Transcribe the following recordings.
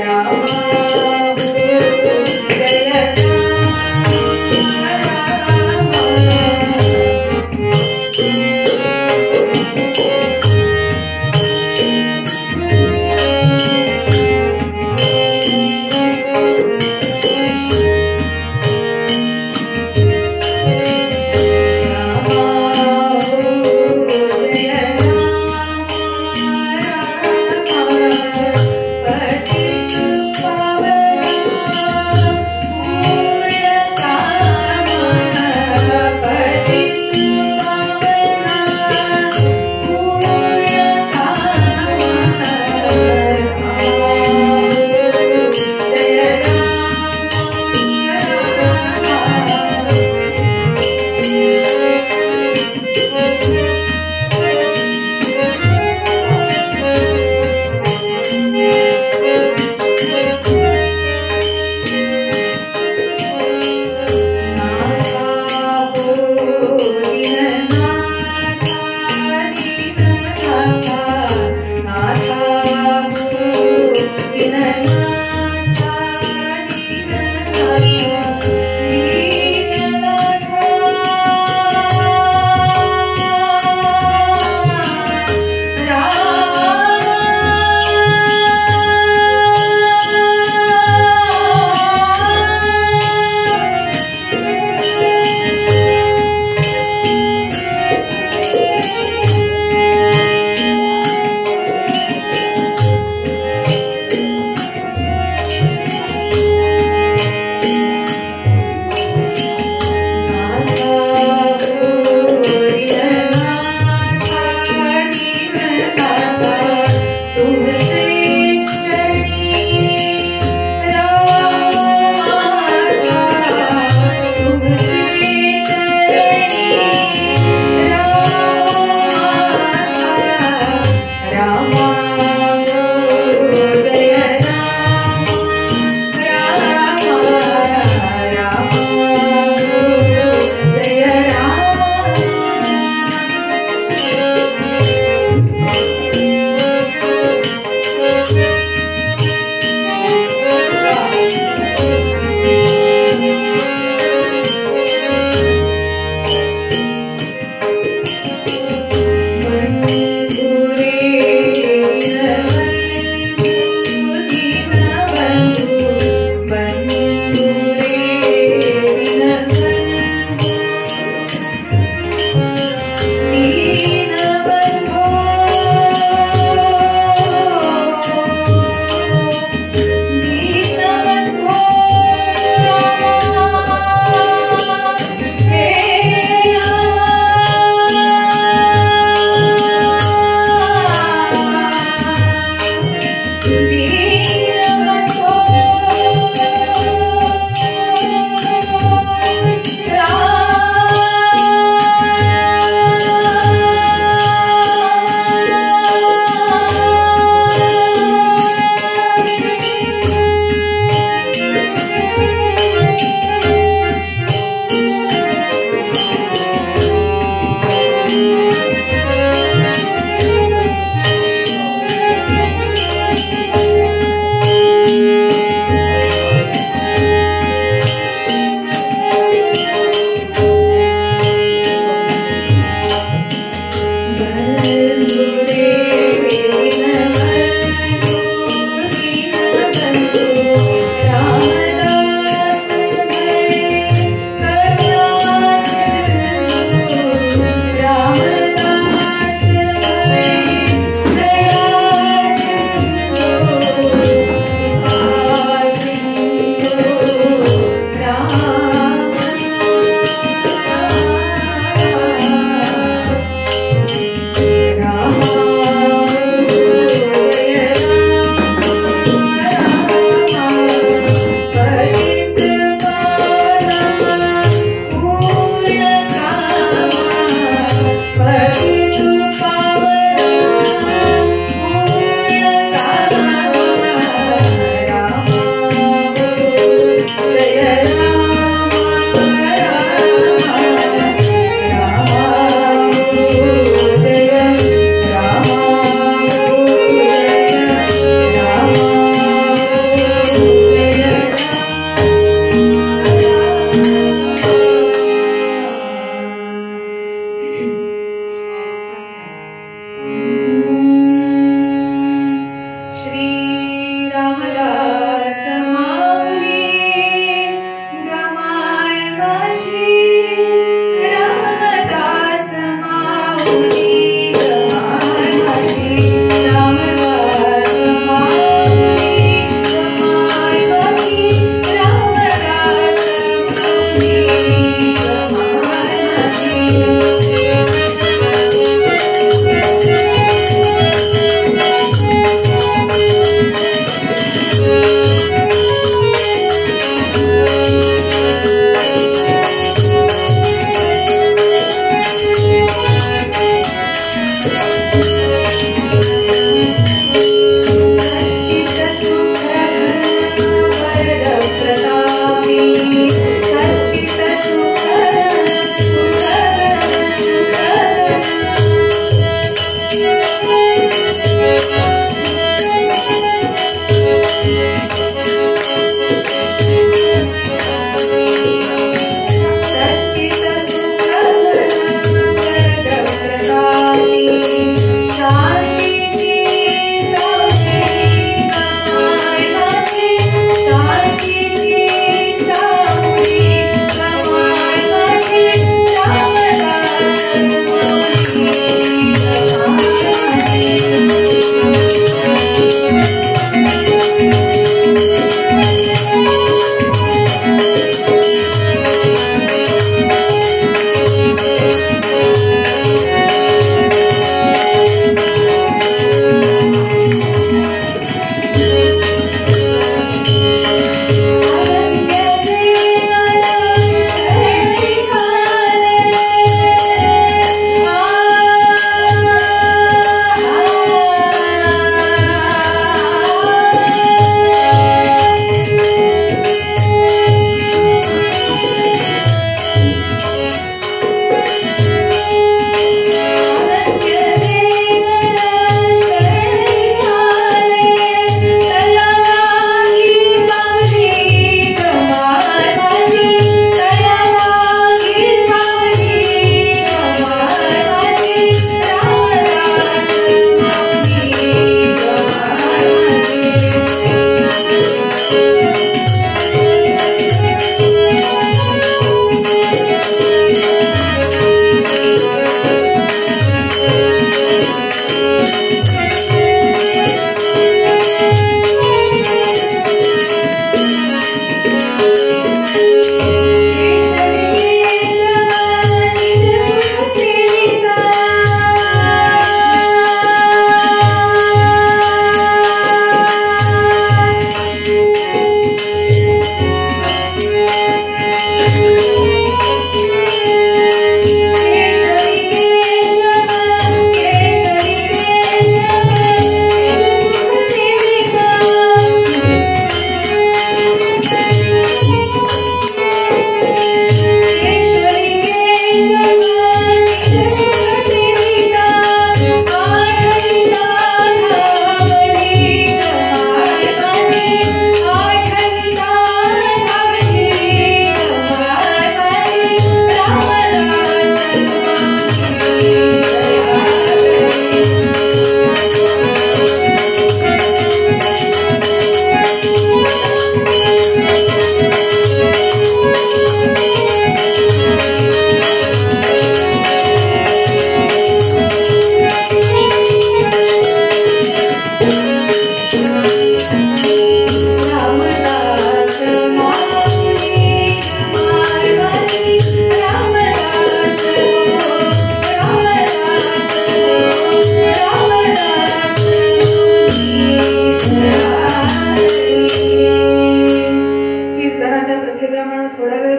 Rama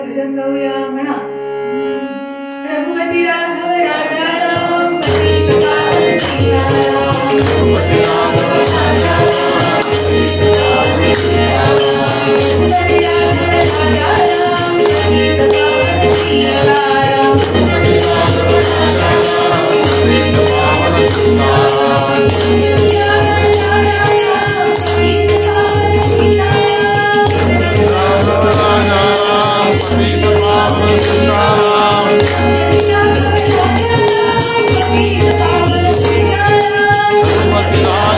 भजन गाऊया म्हणा. रघुपती राघव राजा राम पतित पावन सीताराम. रघुपती राघव राजा राम पतित पावन सीताराम. रघुपती राघव राजा राम पतित पावन सीताराम. रघुपती राघव राजा राम पतित पावन सीताराम. Raghupathi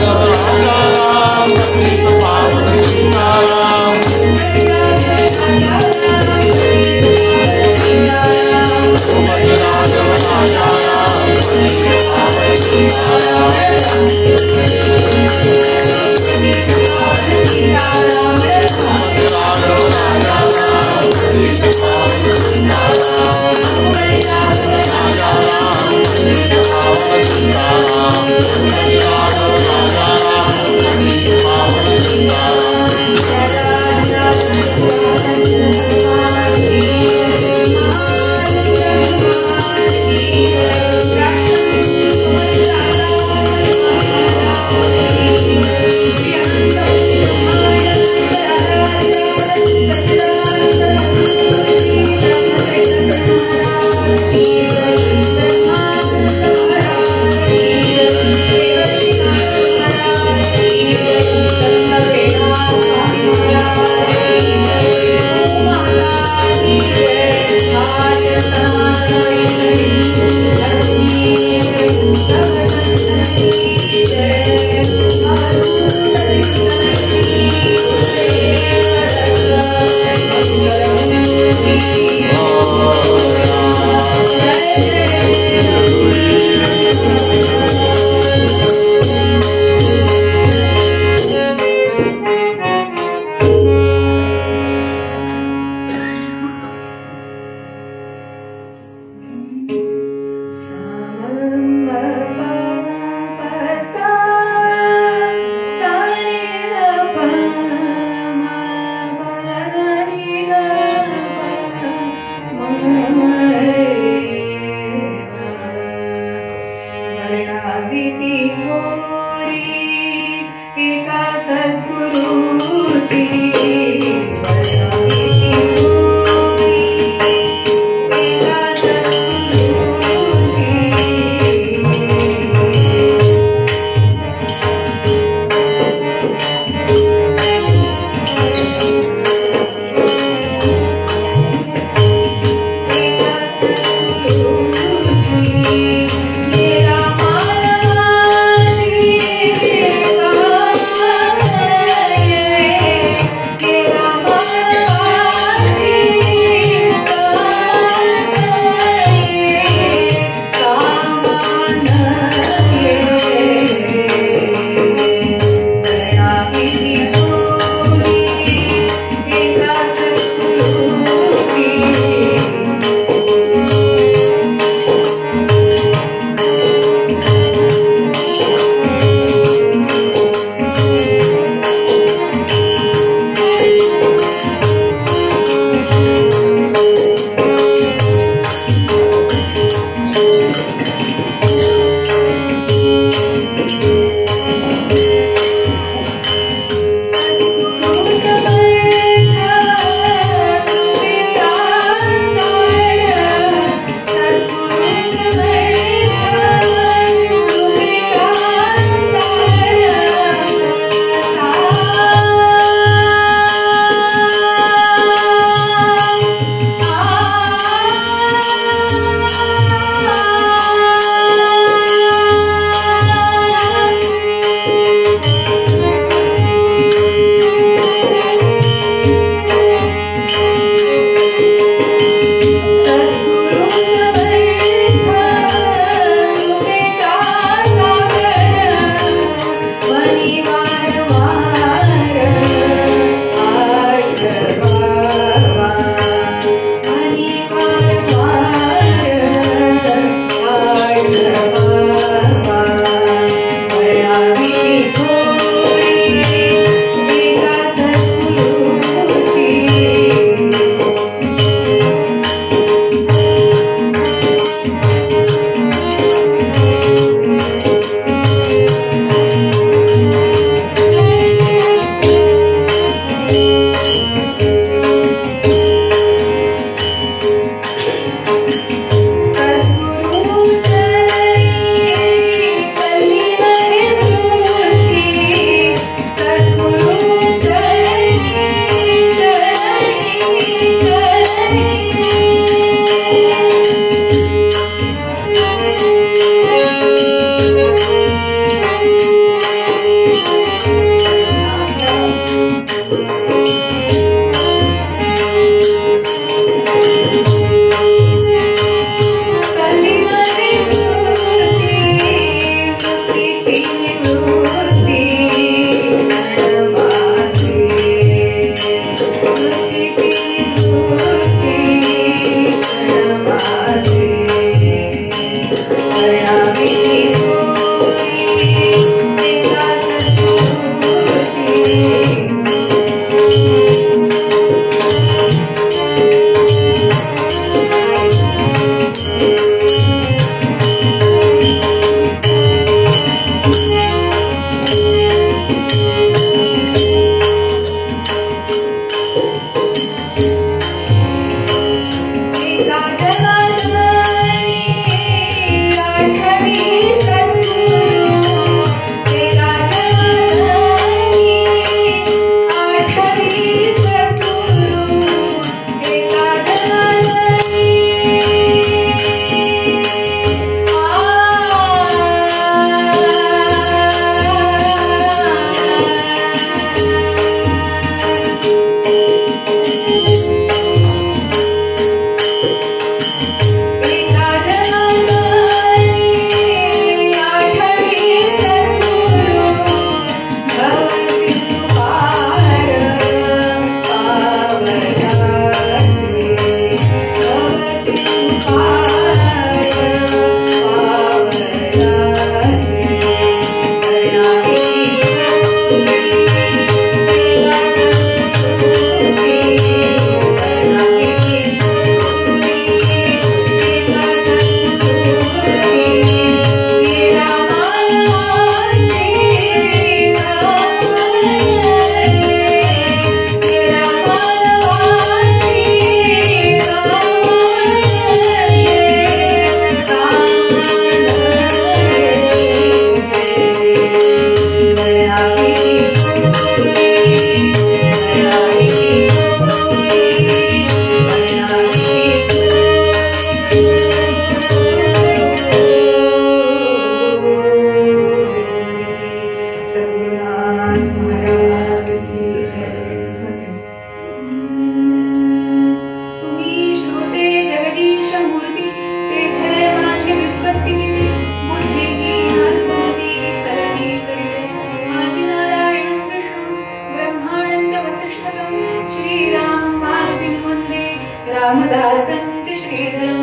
रामदासंच श्रीधरं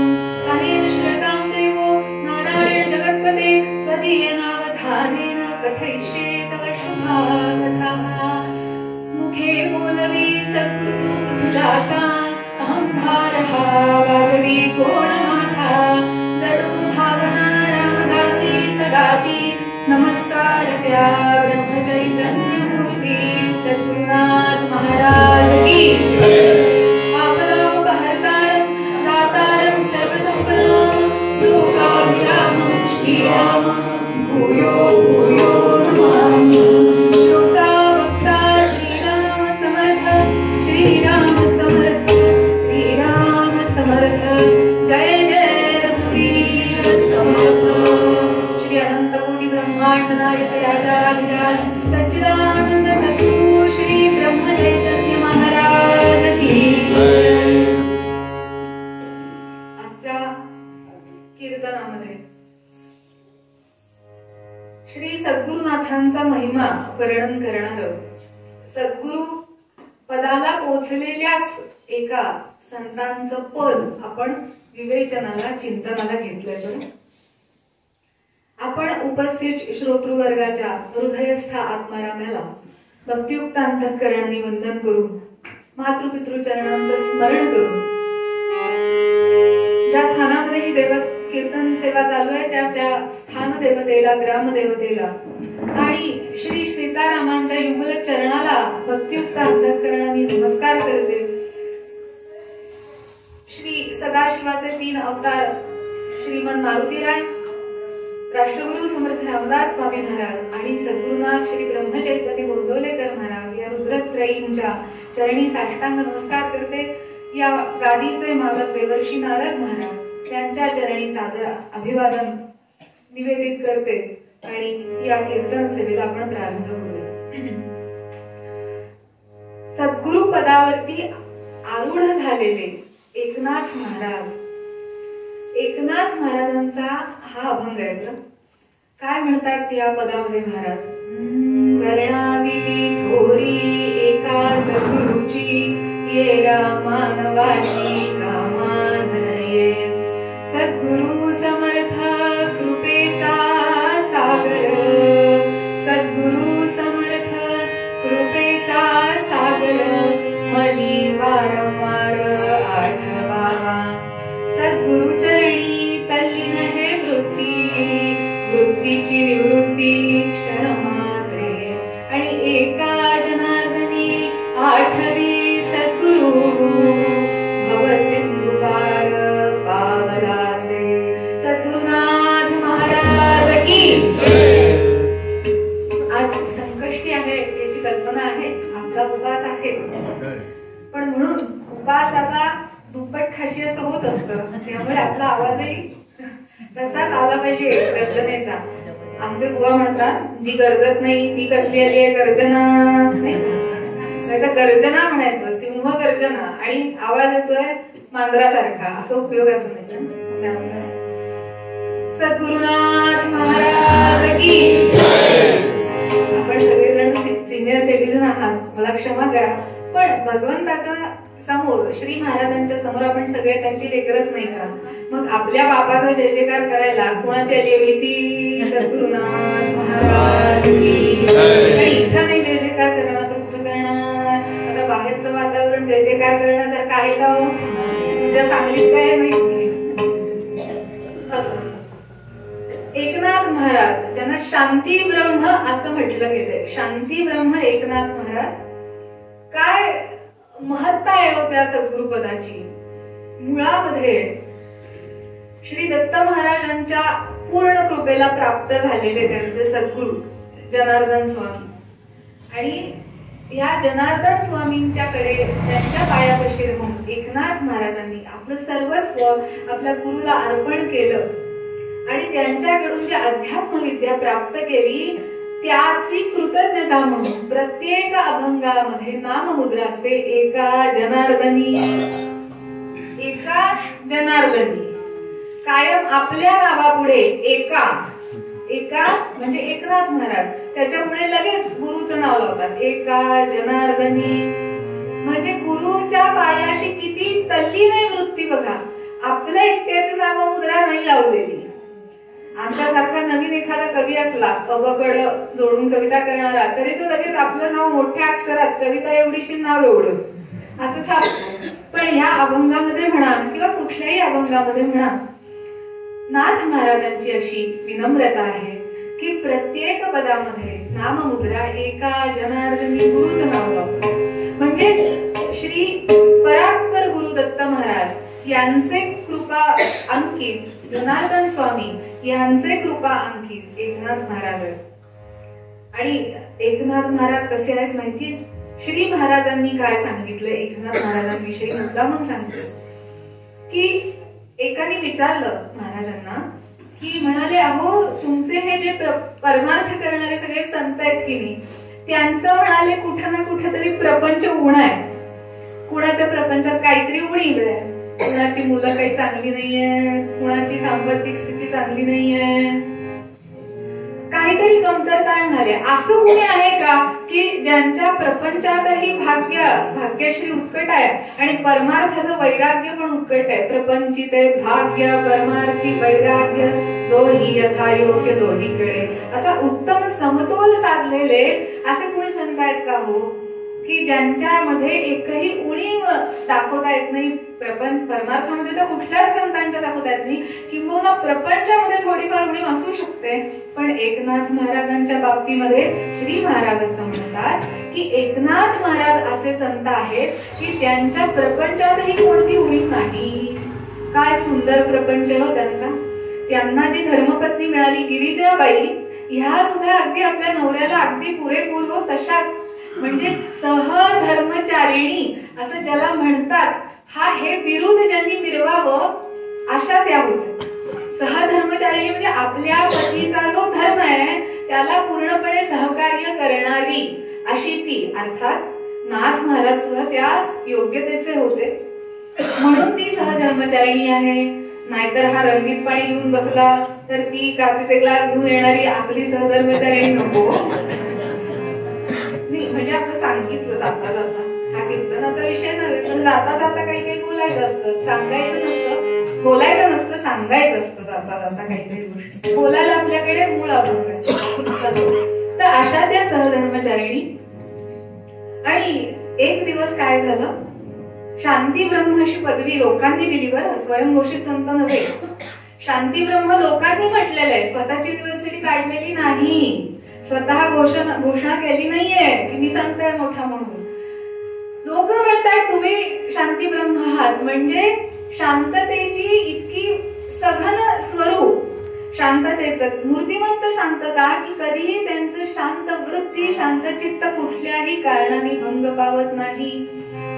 तमेन श्रतां सेवो नारायण जगत्पते त्वदीय नावधानेन कथयिष्ये तव शुभा कथाः मुखे मूलवी सद्गुरु बुद्धिदाता अहं भारः वागवी कोणमाथा जडो भावना रामदासी सदाती नमस्कार त्या ब्रह्मचैतन्य मूर्ती सद्गुरुनाथ महाराज की श्रीराम भूयो भूयो नमामि श्रोता वक्ता श्रीराम समर्थ श्रीराम समर्थ श्रीराम समर्थ जय जय रघुवीर समर्थ श्री अनंत कोटि ब्रह्मांड नायक राजाधिराज सच्चिदानंद सद्गुरु श्री ब्रह्म चैतन्य महाराज की आजच्या कीर्तनामध्ये श्री सद्गुरुनाथांचा महिमा वर्णन करणार सद्गुरु पदाला पोहोचलेल्याच एका संतांचं पद आपण विवेचनाला चिंतनाला घेतलंय बरं. आपण उपस्थित श्रोतृ वर्गाच्या हृदयस्थ आत्मारामाला भक्तियुक्त अंतःकरणाने वंदन करून मातृपितृ चरणांचं स्मरण करून ज्या स्थानामध्ये ही देवत कीर्तन सेवा चालू आहे त्या स्थान देवतेला ग्रामदेवतेला आणि श्री सीतारामांच्या युगल चरणाला भक्तियुक्त अंतःकरणाने नमस्कार करते. श्री सदाशिवाचे 3 अवतार श्रीमन मारुतीराय, राष्ट्रगुरु समर्थ रामदास स्वामी महाराज आणि सद्गुरुनाथ श्री ब्रह्मचैतन्य गोंदवलेकर महाराज या रुद्रत्रयींच्या चरणी साष्टांग नमस्कार करते. या गादीचे मालक देवर्षी नारद महाराज त्यांच्या चरणी सादर अभिवादन निवेदित करते आणि या कीर्तन सेवेला आपण प्रारंभ करूया. सद्गुरु पदावरती आरूढ झालेले एकनाथ महाराज, एकनाथ महाराजांचा हा अभंग आहे. बरं काय म्हणतात या पदामध्ये महाराज? वर्णादिती थोरी एका सद्गुरुची, येरा मानवाची कामानये. सद्गुरु समर्थ कृपेचा सागर, सद्गुरु समर्थ कृपेचा सागर, मनी वारंवार आठवावा. सद्गुरु चरणी तल्लीन हे वृत्ती, वृत्तीची निवृत्ती क्षण मात्रे. आणि एका जनार्दनी आठवी सद्गुरु, भव सिंधू पार पावलासे. सद्गुरुनाथ महाराज की. आज संकष्टी आहे याची कल्पना आहे, आपला उपवास आहे, पण म्हणून उपवासाला दुप्पट खाशी असं होत असतं, त्यामुळे आपला आवाजही तसाच आला पाहिजे गर्जनेचा. आमचे बुवा म्हणतात जी गरजत नाही ती कसली आली आहे गर्जना, नाही तर गर्जना म्हणायचं, सिंह गर्जना, आणि आवाज येतोय मांजरासारखा, असं उपयोगाचं नाही. सद्गुरुनाथ महाराज की. आपण सगळेजण सिनियर सिटीजन आहात, मला क्षमा करा, पण भगवंताचा समोर, श्री महाराजांच्या समोर आपण सगळे त्यांची लेकरच नाही का? मग आपल्या बापाचा जय जयकार करायला कुणाची आली भीती? सद्गुरुनाथ महाराज की. आणि इथं नाही जय जयकार करणार तर कुठं करणार? आता बाहेरचं वातावरण जय जयकार करण्यासारखं आहे का हो? तुमच्या सांगलीत काय माहिती? असं एकनाथ महाराज ज्यांना शांती ब्रह्म असं म्हटलं गेलंय, शांती ब्रह्म एकनाथ महाराज. काय महत्ता आहे हो त्या सद्गुरुपदाची. मुळामध्ये श्री दत्त महाराजांच्या पूर्ण कृपेला प्राप्त झालेले त्यांचे सद्गुरु जनार्दन स्वामी, आणि या जनार्दन स्वामींच्याकडे त्यांच्या पायापाशी राहून एकनाथ महाराजांनी आपलं सर्वस्व आपल्या गुरुला अर्पण केलं आणि त्यांच्याकडून जी अध्यात्म विद्या प्राप्त केली त्याची कृतज्ञता म्हणून प्रत्येक अभंगामध्ये नाममुद्रा असते, एका जनार्दनी, एका जनार्दनी. कायम आपल्या नावापुढे एका, एका म्हणजे एकनाथ महाराज, त्याच्यापुढे लगेच गुरुचं नाव लावतात, एका जनार्दनी. म्हणजे गुरुच्या पायाशी किती तल्लीन आहे वृत्ती बघा. आपल्या एकट्याचं नाममुद्रा नाही लावलेली. आमच्यासारखा नवीन एखादा कवी असला, अवघड जोडून कविता करणारा, तरी तो लगेच आपलं नाव मोठ्या अक्षरात, कविता एवढीशी नाव एवढं असं छापतो. पण या अभंगामध्ये म्हणा किंवा कुठल्याही अभंगामध्ये म्हणा, नाथ महाराजांची अशी विनम्रता आहे की प्रत्येक पदामध्ये नाममुद्रा एका जनार्दनी गुरुचं नाव लावतो. म्हणजे श्री परात्पर गुरु दत्त महाराज यांचे कृपा अंकित जनार्दन स्वामी यांचे कृपा अंकित एकनाथ महाराज आहेत. आणि एकनाथ महाराज कसे आहेत माहितीये? श्री महाराजांनी काय सांगितलं एकनाथ महाराजांविषयी मुद्दामून सांगितलं की एकाने विचारलं महाराजांना की म्हणाले, अहो तुमचे हे जे परमार्थ करणारे सगळे संत आहेत की नाही, त्यांचं म्हणाले कुठं ना कुठं तरी प्रपंच उण आहे. कुणाच्या प्रपंचात काहीतरी उणीव आहे, कुणाची मुलं काही चांगली नाहीये, कुणाची सांपत्तिक स्थिती चांगली नाहीये, काहीतरी कमतरता झाली. असं कोणी आहे का की ज्यांच्या प्रपंचातही भाग्यश्री उत्कट आहे आणि परमार्थाचं वैराग्य पण उत्कट आहे? प्रपंचिते भाग्य परमार्थी वैराग्य दोही यथायोग्य दोहीकडे, असा उत्तम समतोल साधलेले असे कोणी संत आहेत का हो की ज्यांच्यामध्ये एकही उणीव दाखवता येत नाही? परमार्थामध्ये तर कुठल्याच संतांच्या दाखवता येत नाही, किंबहुना प्रपंचामध्ये थोडीफार उणीव असू शकते. पण एकनाथ महाराजांच्या बाबतीमध्ये श्री महाराज असं म्हणतात की एकनाथ महाराज असे संत आहेत की त्यांच्या प्रपंचातही कोणती उणीव नाही. काय सुंदर प्रपंच हो त्यांचा. त्यांना जी धर्मपत्नी मिळाली गिरिजाबाई, ह्या सुद्धा अगदी आपल्या नवऱ्याला अगदी पुरेपूर हो तशाच, म्हणजे सहधर्मचारिणी असं ज्याला म्हणतात, हा हे बिरुद ज्यांनी मिरवावं अशा त्या होत्या. सहधर्मचारिणी म्हणजे आपल्या पतीचा जो धर्म आहे त्याला पूर्णपणे सहकार्य करणारी अशी ती. अर्थात नाथ महाराज सुद्धा त्याच योग्यतेचे होते, म्हणून ती सहधर्मचारिणी आहे. नाहीतर हा रंगीत पाणी घेऊन बसला तर ती काचेचे ग्लास घेऊन येणारी असली सहधर्मचारिणी नको. म्हणजे आपलं सांगितलं जाता जाता, हा कीर्तनाचा विषय नव्हे, पण जाता जाता काही काही बोलायचं असतं, सांगायचं नसतं, बोलायचं नसतं, सांगायचं असतं. जाता जाता काही काही गोष्टी बोलायला आपल्याकडे मूळ आवश्यक. तर अशा त्या सहधर्मचारिणी. आणि एक दिवस काय झालं, शांती ब्रह्म अशी पदवी लोकांनी दिली, बरं, स्वयंघोषित संत नव्हे. शांती ब्रह्म लोकांनी म्हटलेलं आहे, स्वतःची युनिव्हर्सिटी काढलेली नाही, स्वतः घोषणा केली नाहीये की मी संत आहे मोठा म्हणून. लोक म्हणतात तुम्ही शांती ब्रह्म आहात, म्हणजे शांततेची इतकी सघन स्वरूप, शांततेचं मूर्तिमंत शांतता की कधीही त्यांचं शांत वृत्ती, शांत चित्त कुठल्याही कारणाने भंग पावत नाही.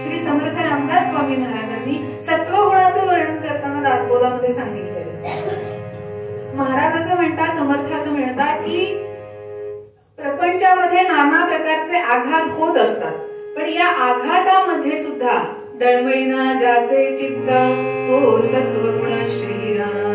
श्री समर्थ रामदास स्वामी महाराजांनी सत्वगुणाचं वर्णन करताना दासबोधामध्ये सांगितलेलं. महाराज असं म्हणतात, समर्थ असं म्हणतात की प्रपंचामध्ये नाना प्रकारचे आघात होत असतात, पण या आघातामध्ये सुद्धा डळमळीना ज्याचे चित्त तो सत्वगुण श्रीराम.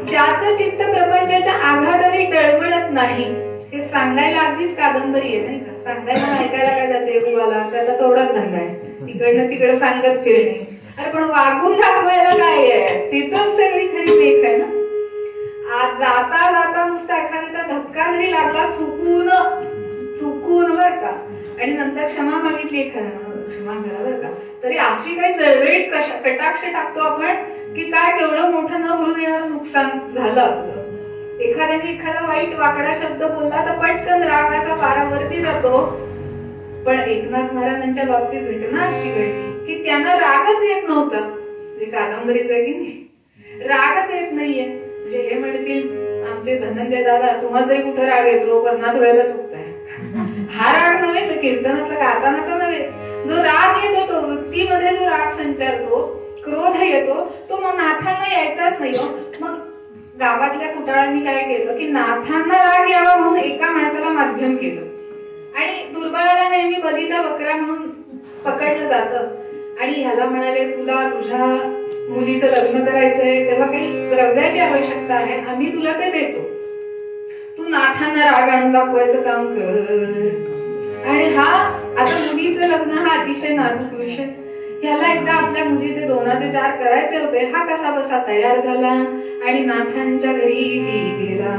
ज्याचं चित्त प्रपंचाच्या आघाताने डळमळत नाही, हे सांगायला अगदीच कादंबरी आहे नाही का. सांगायला ऐकायला काय जाते बुवाला, त्याचा तेवढाच धंदा आहे, तिकडनं तिकडे सांगत फिरणे. अरे पण वागून दाखवायला काय आहे, तिथंच सगळी खरी मेख आहे ना. आज जाता जाता नुसता एखाद्याचा धक्का जरी लागला चुकून बर का, आणि नंतर क्षमा मागितली एखाद्यानं, क्षमा करा बर का, तरी अशी काही चळवळीत कटाक्ष टाकतो आपण की काय तेवढं मोठं न भरून येणारं नुकसान झालं आपलं. एखाद्याने एखादा वाईट वाकडा शब्द बोलला तर पटकन रागाचा पारा वरती जातो. पण एकनाथ महाराजांच्या बाबतीत घटना अशी घडली की त्यांना रागच येत नव्हता. म्हणजे कादंबरीच आहे की नाही, रागच येत नाहीये. म्हणजे हे म्हणतील आमचे धनंजय दादा, तुम्हाला जरी कुठं राग येतो 50 वेळेला चुकताय. हा राग नव्हे, तो कीर्तनातला गातानाचा नव्हे. जो राग येतो तो वृत्तीमध्ये, जो राग संचारतो, क्रोध येतो, तो मग नाथांना यायचाच नाही. मग गावातल्या कुटाळांनी काय केलं की नाथांना राग यावा म्हणून एका माणसाला माध्यम केलं, आणि दुर्बळाला नेहमी बलीचा बकरा म्हणून पकडलं जातं. आणि ह्याला म्हणाले तुला तुझ्या मुलीचं लग्न करायचंय, तेव्हा काही द्रव्याची आवश्यकता आहे, आम्ही तुला ते देतो, तू नाथांना राग आणून दाखवायचं काम कर. आणि हा आता मुलीचं लग्न हा अतिशय नाजूक विषय. ह्याला एकदा आपल्या मुलीचे 2चे 4 करायचे होते. हा कसा बसा तयार झाला आणि नाथांच्या घरी गेला.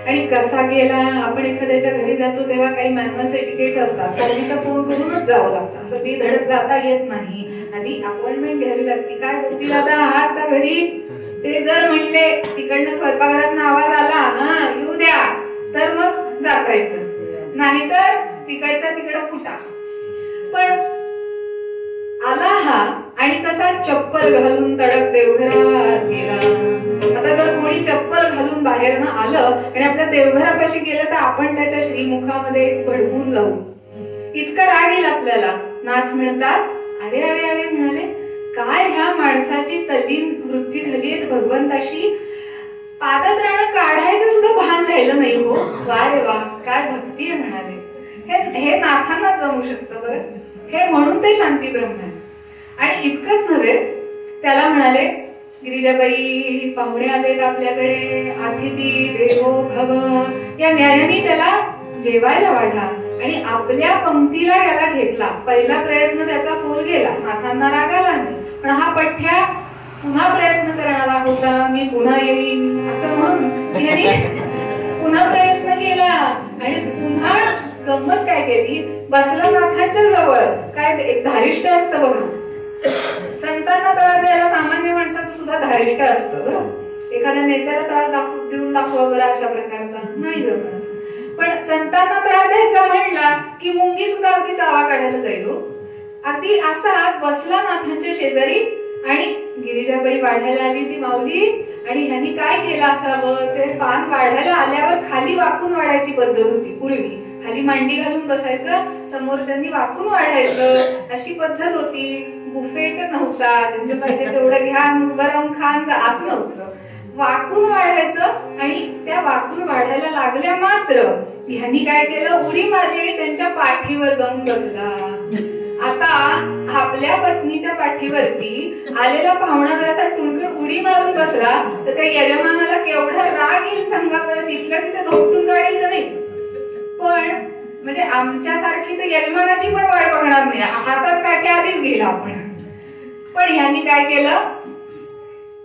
आणि कसा गेला, आपण एखाद्याच्या घरी जातो तेव्हा काही मॅनर्स एटिकेट्स असतात, आधीचा फोन करूनच जावं लागतं, असं ती धडक जाता येत नाही, आधी अपॉइंटमेंट घ्यावी लागते. काय गोपी दादा आहात का घरी, ते जर म्हणले तिकडनं स्वयंपाकघरातनं आवाज आला हा येऊ द्या तर मग जाता येतं, नाहीतर तिकडचा तिकडं फुटा. पण आला हा आणि कसा चप्पल घालून तडक देवघरात गेला. आता जर कोणी चप्पल घालून बाहेर न आलं आणि आपल्या देवघरापाशी गेलं तर आपण त्याच्या श्रीमुखामध्ये भडकून लावू, इतका राग येईल आपल्याला. नाथ म्हणतात अरे अरे अरे, म्हणाले काय ह्या माणसाची तल्लीन वृत्ती झाली भगवंताशी, पादत्राण काढायचं सुद्धा भान राहिलं नाही हो. वा रे वा, काय भक्ती आहे म्हणाले. हे नाथांना जमू शकतं बरं, हे म्हणून ते शांती ब्रह्म आहे. आणि इतकंच नव्हे, त्याला म्हणाले गिरिजाबाई पाहुणे आलेत आपल्याकडे, अतिथी देवो भव, या न्यायाने त्याला जेवायला वाढा. आणि आपल्या पंक्तीला याला घेतला. पहिला प्रयत्न त्याचा फोल गेला, नाथांना राग आला नाही, पण हा पठ्या पुन्हा प्रयत्न करणारा होता, मी पुन्हा येईन असं म्हणून याने पुन्हा प्रयत्न केला. आणि पुन्हा गंमत काय केली, बसला नाथांच्या जवळ. काय एक धारिष्ट असतं बघा, संतांना त्रास द्यायला सामान्य माणसाचं सुद्धा धारिष्ट असतं बरं. एखाद्या नेत्याला त्रास देऊन दाखवा बरं अशा प्रकारचा नाही जमणार. पण संतांना त्रास द्यायचा म्हणला की मुंगी सुद्धा अगदी चावा काढायला जाईल. अगदी असाच बसला नाथांच्या शेजारी आणि गिरिजाबाई वाढायला आली होती माऊली. आणि ह्यांनी काय केलं असावं, ते पान वाढायला आल्यावर खाली वाकून वाढायची पद्धत होती पूर्वी. खाली मांडी घालून बसायचं, समोरच्यांनी वाकून वाढायचं, अशी पद्धत होती. बुफेट नव्हता, ज्यांचं पाहिजे तेवढं घ्या उभं राहून खान असं नव्हतं. वाकून वाढायचं आणि त्या वाकून वाढायला लागल्या मात्र ह्यांनी काय केलं, उडी मारली आणि त्यांच्या पाठीवर जाऊन बसला. आता आपल्या पत्नीच्या पाठीवरती आलेला पाहुणा जर असा टुणकन उडी मारून बसला तर त्या यजमानाला केवढा राग येईल सांगा बरं. तिथल्या तिथे धोपटून काढेल का नाही. पण म्हणजे आमच्या सारखी तर यजमानाची पण वाट बघणार नाही, हातात काठी आधीच गेला आपण. पण यांनी काय केलं,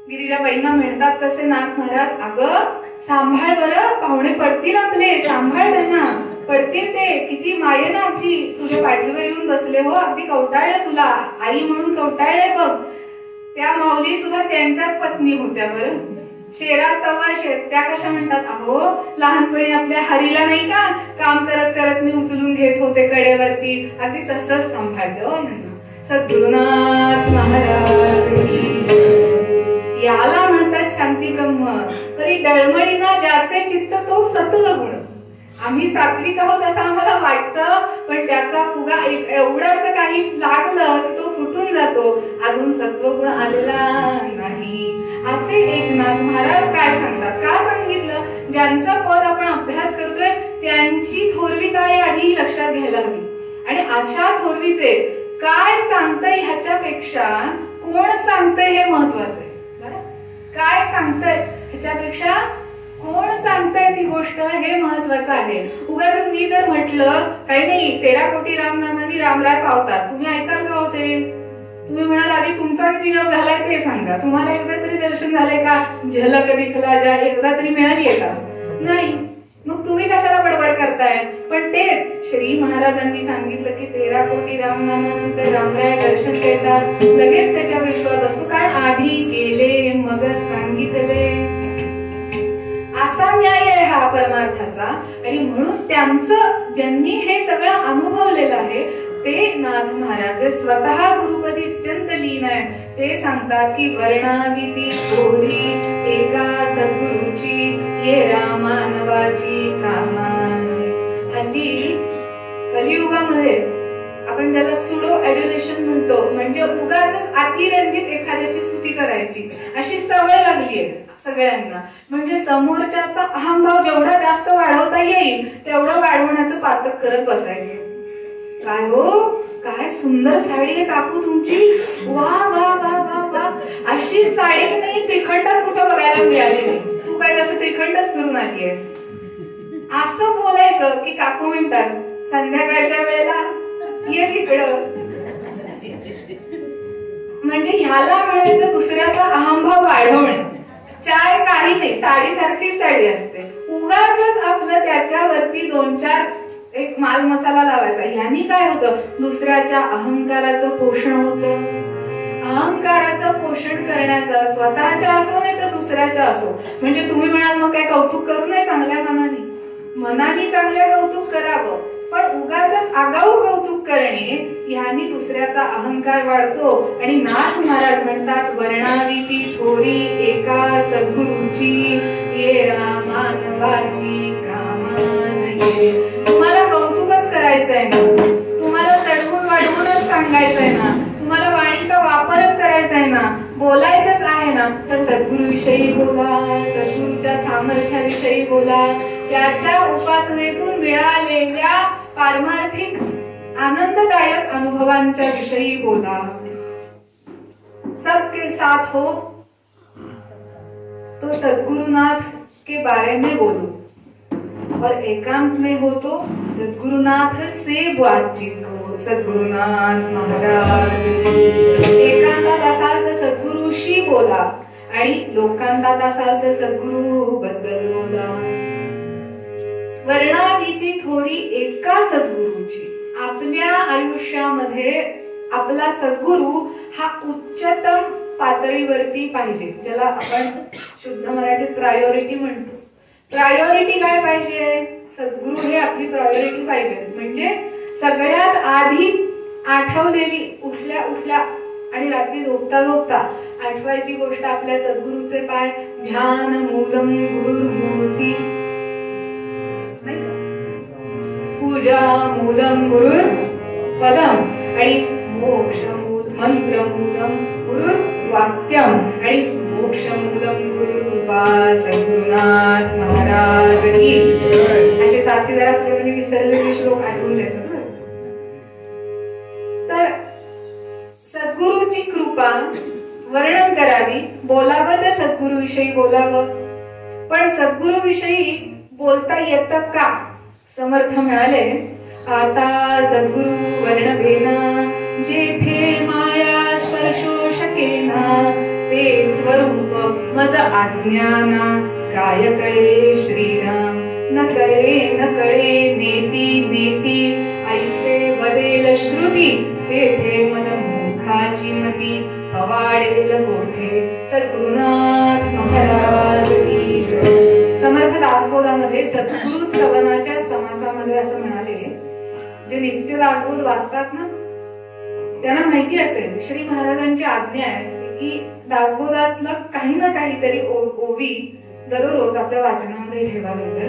गिरिजाबाईंना म्हणतात कसे नाथ महाराज, अगं सांभाळ बरं, पाहुणे पडतील आपले, सांभाळ त्यांना, पडतील ते, किती मायेनं अगदी तुझ्या पाठीवर येऊन बसले हो, अगदी कवटाळले तुला, आई म्हणून कवटाळले बघ. त्या माऊली सुद्धा त्यांच्याच पत्नी होत्या बरं, शेरा सव्वा शेर. त्या कशा म्हणतात, अहो लहानपणी आपल्या हरीला नाही का काम करत करत मी उचलून घेत होते कडेवरती, अगदी तसंच सांभाळते हो म्हणून. सद्गुरुनाथ महाराज याला म्हणतात शांती ब्रह्म. तरी डळमळीना ज्याचे चित्त तो सत्व गुण. आम्ही सात्विक आहोत असं आम्हाला वाटतं, पण त्याचा फुगा एवढंच काही लागलं की तो फुटून जातो, अजून सत्वगुण आलेला नाही. असे एकनाथ महाराज काय सांगतात, का सांगितलं, ज्यांचा पद आपण अभ्यास करतोय त्यांची थोरवी काय आधी लक्षात घ्यायला हवी. आणि अशा थोरवीचे काय सांगतंय ह्याच्यापेक्षा कोण सांगतंय हे महत्वाचं आहे. काय सांगतंय ह्याच्यापेक्षा कोण सांगताय ती गोष्ट हे महत्वाचं आहे. उगाच मी जर म्हटलं काही नाही 13 कोटी रामनामानी रामराय पावतात, तुम्ही ऐकाल का होते. तुम्ही म्हणाल आधी तुमचा किती जप झालाय ते सांगा, तुम्हाला एकदा तरी दर्शन झालंय का, झलक दिखला जा एकदा तरी मिळालीये का, नाही. मग तुम्ही कशाला बडबड करताय. पण तेच श्री महाराजांनी सांगितलं की 13 कोटी रामनामानंतर रामराय दर्शन देतात, लगेच त्याच्यावर विश्वास असतो, कारण आधी केले मग सांगितले. असा न्याय आहे हा परमार्थाचा. आणि म्हणून त्यांचं ज्यांनी हे सगळं अनुभवलेलं आहे ते नाथ महाराज जे स्वतः गुरुपदी अत्यंत लीन आहे, ते सांगतात की वर्णाविती थोरी एका सद्गुरूची ये रामानवाची कामाने. हल्ली कलियुगामध्ये आपण ज्याला सुडो एड्युलेशन म्हणतो, म्हणजे उगाच अतिरंजित एखाद्याची स्तुती करायची अशी सवय लागलीये सगळ्यांना. म्हणजे समोरच्याचा अहंभाव जेवढा जास्त वाढवता येईल तेवढं वाढवण्याचं पातक करत बसायचं. काय हो, काय सुंदर साडी आहे काकू तुमची, वा वा वा वा वा, अशी साडी नाही त्रिखंडात कुठं बघायला मिळाली नाही, तू काय तसं त्रिखंडच फिरून आली आहे असं बोलायचं. की काकू म्हणतात संध्याकाळच्या वेळेला ये तिकडं. म्हणजे ह्याला म्हणायचं दुसऱ्याचा अहंभाव वाढवणे. चाय काही नाही, साडी सारखीच साडी असते, उगाच आपलं त्याच्यावरती 2-4 एक माल मसाला लावायचा. ह्यानी काय होतं, दुसऱ्याच्या अहंकाराचं पोषण होतं. अहंकाराचं पोषण करण्याचं स्वतःच्या असो नाही तर दुसऱ्याच्या असो. म्हणजे तुम्ही म्हणाल मग काय कौतुक करू नये, चांगल्या मनाने मनाने चांगल्या कौतुक करावं, पण उगाच आगाऊ कौतुक करणे ह्यानी दुसऱ्याचा अहंकार वाढतो. आणि नाथ महाराज म्हणतात वर्णाविती थोरी एका सद्गुरूची ये रामानवाची कामानये. तुम्हाला कौतुकच करायचंय ना, तुम्हाला चढवून वाढवूनच सांगायचंय ना, तुम्हाला वाणीचा वापरच करायचा आहे ना, बोलायचंच आहे ना, तर सद्गुरूविषयी बोला, सद्गुरूच्या सामर्थ्याविषयी बोला, त्याच्या उपासनेतून मिळालेल्या पारमार्थिक आनंददायक अनुभवांच्या विषयी बोला. सबके साथ हो तो सद्गुरुनाथ के बारे में बोलो, और एकांत में हो तो सद्गुरुनाथ से बातचीत करो. सद्गुरुनाथ महाराज. एकांतात असाल तर सद्गुरूशी बोला, आणि लोकांतात असाल तर सद्गुरू बद्दल बोला. वर्णाविती थोरी एका सद्गुरूची. आपल्या आयुष्यामध्ये आपला सद्गुरू हा उच्चतम पातळीवरती पाहिजे, ज्याला आपण शुद्ध मराठीत प्रायोरिटी म्हणतो. प्रायोरिटी काय पाहिजे, सद्गुरू हे आपली प्रायोरिटी पाहिजे. म्हणजे सगळ्यात आधी आठवलेली, उठल्या उठल्या आणि रात्री झोपता झोपता आठवायची गोष्ट आपल्या सद्गुरूचे पाय. ध्यान मूलम गुरुर्मूर्ती, पूजा मूलम गुरुर पदम, आणि मोक्ष मंत्र मूलम गुरुर वाक्यम, आणि मोक्षमूलम गुरुकृपा सद्गुरुनाथ महाराज की. असे साक्षीदार असले म्हणजे विसरलेले श्लोक आठवून देतात. तर सद्गुरूची कृपा वर्णन करावी, बोलावं तर सद्गुरु विषयी बोलावं. पण सद्गुरु विषयी बोलता येतं का? समर्थ म्हणाले, आता सद्गुरु वर्णवेना जेथे माया स्पर्शो शकेना, ते स्वरूप मज आज्ञाना काय कळे श्रीराम. न कळे नेती नेती ऐसे वदेल श्रुती, तेथे मज मुखाची मती पवाडेल कोठे सद्गुरुनाथ महाराज की. समर्थ दासबोधामध्ये सद्गुरु श्रवणाच्या समासामध्ये असं म्हणाले, जे नित्य दासबोध वाचतात ना त्यांना माहिती असेल श्री महाराजांची आज्ञा आहे की दासबोधातलं काही ना काहीतरी ओवी दररोज आपल्या वाचनामध्ये ठेवावे.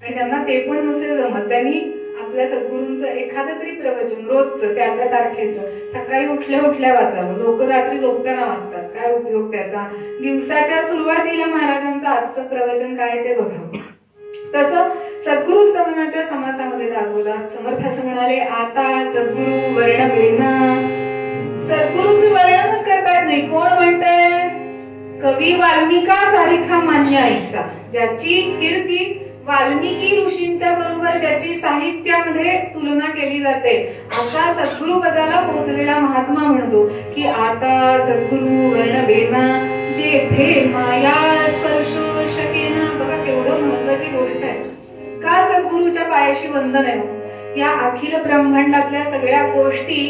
आणि ज्यांना ते पण नसेल जमत त्यांनी आपल्या सद्गुरूंचं एखादं तरी प्रवचन रोजचं त्या तारखेचं सकाळी उठल्या वाचावं. लोक रात्री झोपताना वाचतात, काय उपयोग त्याचा. दिवसाच्या सुरुवातीला महाराजांचं आजचं प्रवचन काय ते बघावं. तसं सद्गुरु स्तवनाच्या समासामध्ये दासबोधात समर्थ असं म्हणाले, आता सद्गुरु वर्णवेना. सद्गुरूचं वर्णनच करता येत नाही. कोण म्हणतंय? कवी वाल्मिका सारिखा मान्य ऐसा, ज्याची कीर्ती वाल्मिकी ऋषींच्या बरोबर ज्याची साहित्यामध्ये तुलना केली जाते, असा सद्गुरु पदाला पोहोचलेला महात्मा म्हणतो की आता सद्गुरु वर्णवेना जेथे माया स्पर्शो शकेना. बघा केवढं महत्वाची गोष्ट आहे. का सद्गुरूच्या पायाशी वंदन आहे? या अखिल ब्रह्मांडातल्या सगळ्या गोष्टी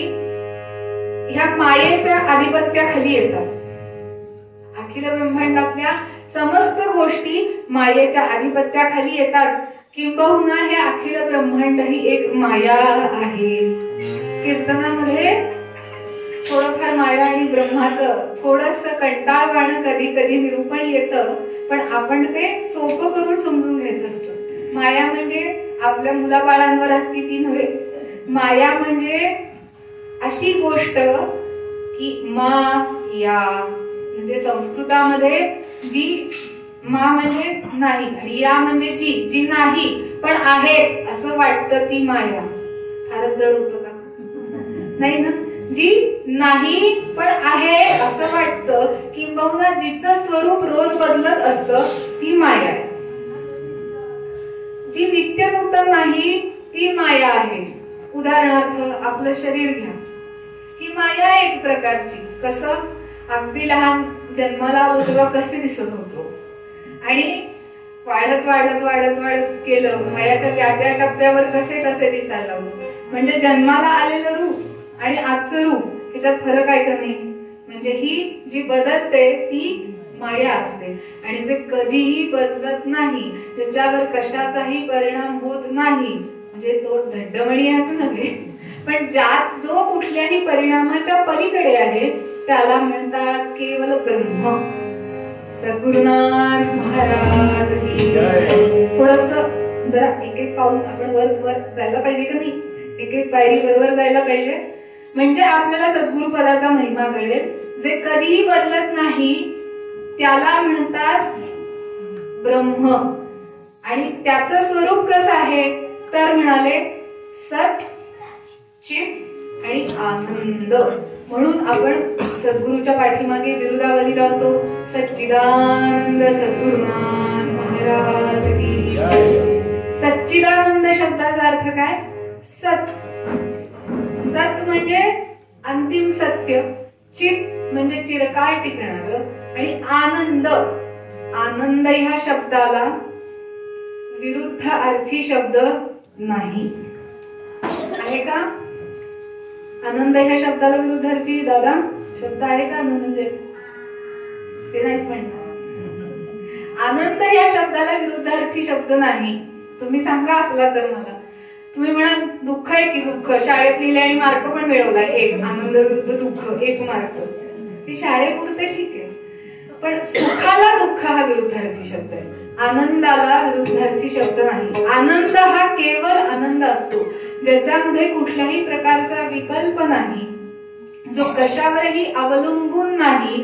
ह्या मायेच्या आधिपत्याखाली येतात. अखिल ब्रह्मांडातल्या समस्त गोष्टी मायेच्या आधिपत्याखाली येतात. किंबहुना हे अखिल ब्रह्मांड ही एक माया आहे. कीर्तनामध्ये थोडंफार माया आणि ब्रह्माचं थोडस कंटाळवाणं कधी कधी निरूपण येतं, पण आपण ते सोपं करून समजून घ्यायचं असतं. माया म्हणजे आपल्या मुलाबाळांवर असती ती नव्हे. माया म्हणजे अशी गोष्ट की या म्हणजे संस्कृतामध्ये जी मा म्हणजे नाही आणि या म्हणजे जी नाही पण आहे असं वाटतं ती माया. फारच जड होतं का? नाही ना. जी नाही पण आहे असं वाटतं किंवा जिचं स्वरूप रोज बदलत असतं ती माया आहे. जी नित्य नूतन नाही ती माया आहे. उदाहरणार्थ आपलं शरीर घ्या. ही माया एक प्रकारची. कसं? अगदी लहान जन्माला आलो तेव्हा कसे दिसत होतो आणि वाढत वाढत वाढत वाढत गेलं वयाच्या त्या टप्प्यावर कसे दिसायला लागलो. म्हणजे जन्माला आलेलं रूप आणि आजचं रूप ह्याच्यात फरक आहे का नाही? म्हणजे ही जी बदलते ती माया असते आणि जे कधीही बदलत नाही, ज्याच्यावर कशाचाही परिणाम होत नाही, म्हणजे तो दड्डमणी असं नव्हे, पण ज्यात जो कुठल्याही परिणामाच्या पलीकडे आहे त्याला म्हणतात केवल ब्रह्म. सद्गुरुनाथ महाराज की. थोडस जरा एक पाऊल आपण वर जायला पाहिजे का नाही? एक पायरी बरोबर जायला पाहिजे, म्हणजे आपल्याला सद्गुरु पदाचा महिमा कळेल. जे कधीही बदलत नाही त्याला म्हणतात ब्रह्म. आणि त्याचं स्वरूप कसं आहे तर म्हणाले सत, चित आणि आनंद. म्हणून आपण सद्गुरूच्या पाठीमागे बिरुदावली लावतो, सच्चिदानंद सद्गुरुनाथ महाराज की. सच्चिदानंद शब्दाचा अर्थ काय? सत. सत म्हणजे अंतिम सत्य, चित म्हणजे चिरकाळ टिकणार आणि आनंद. आनंद ह्या शब्दाला विरुद्ध अर्थी शब्द नाही आहे का? आनंद ह्या शब्दाला विरुद्ध अर्थी दादा शब्द आहे का? म्हणजे ते नाहीच म्हणणार. आनंद ह्या शब्दाला विरुद्ध अर्थी शब्द नाही. तुम्ही सांगा असला तर मला. तुम्ही म्हणाल दुःख आहे की दुःख शाळेत लिहिले आणि मार्क पण मिळवला एक. आनंद विरुद्ध दुःख 1 मार्क. ती शाळेपुरते ठीक आहे, पण सुखाला दुःख हा विरुद्धार्थी शब्द आहे. आनंदाला विरुद्धार्थी शब्द नाही. आनंद हा केवळ आनंद असतो ज्याच्यामध्ये कुठल्याही प्रकारचा विकल्प नाही, जो कशावरही अवलंबून नाही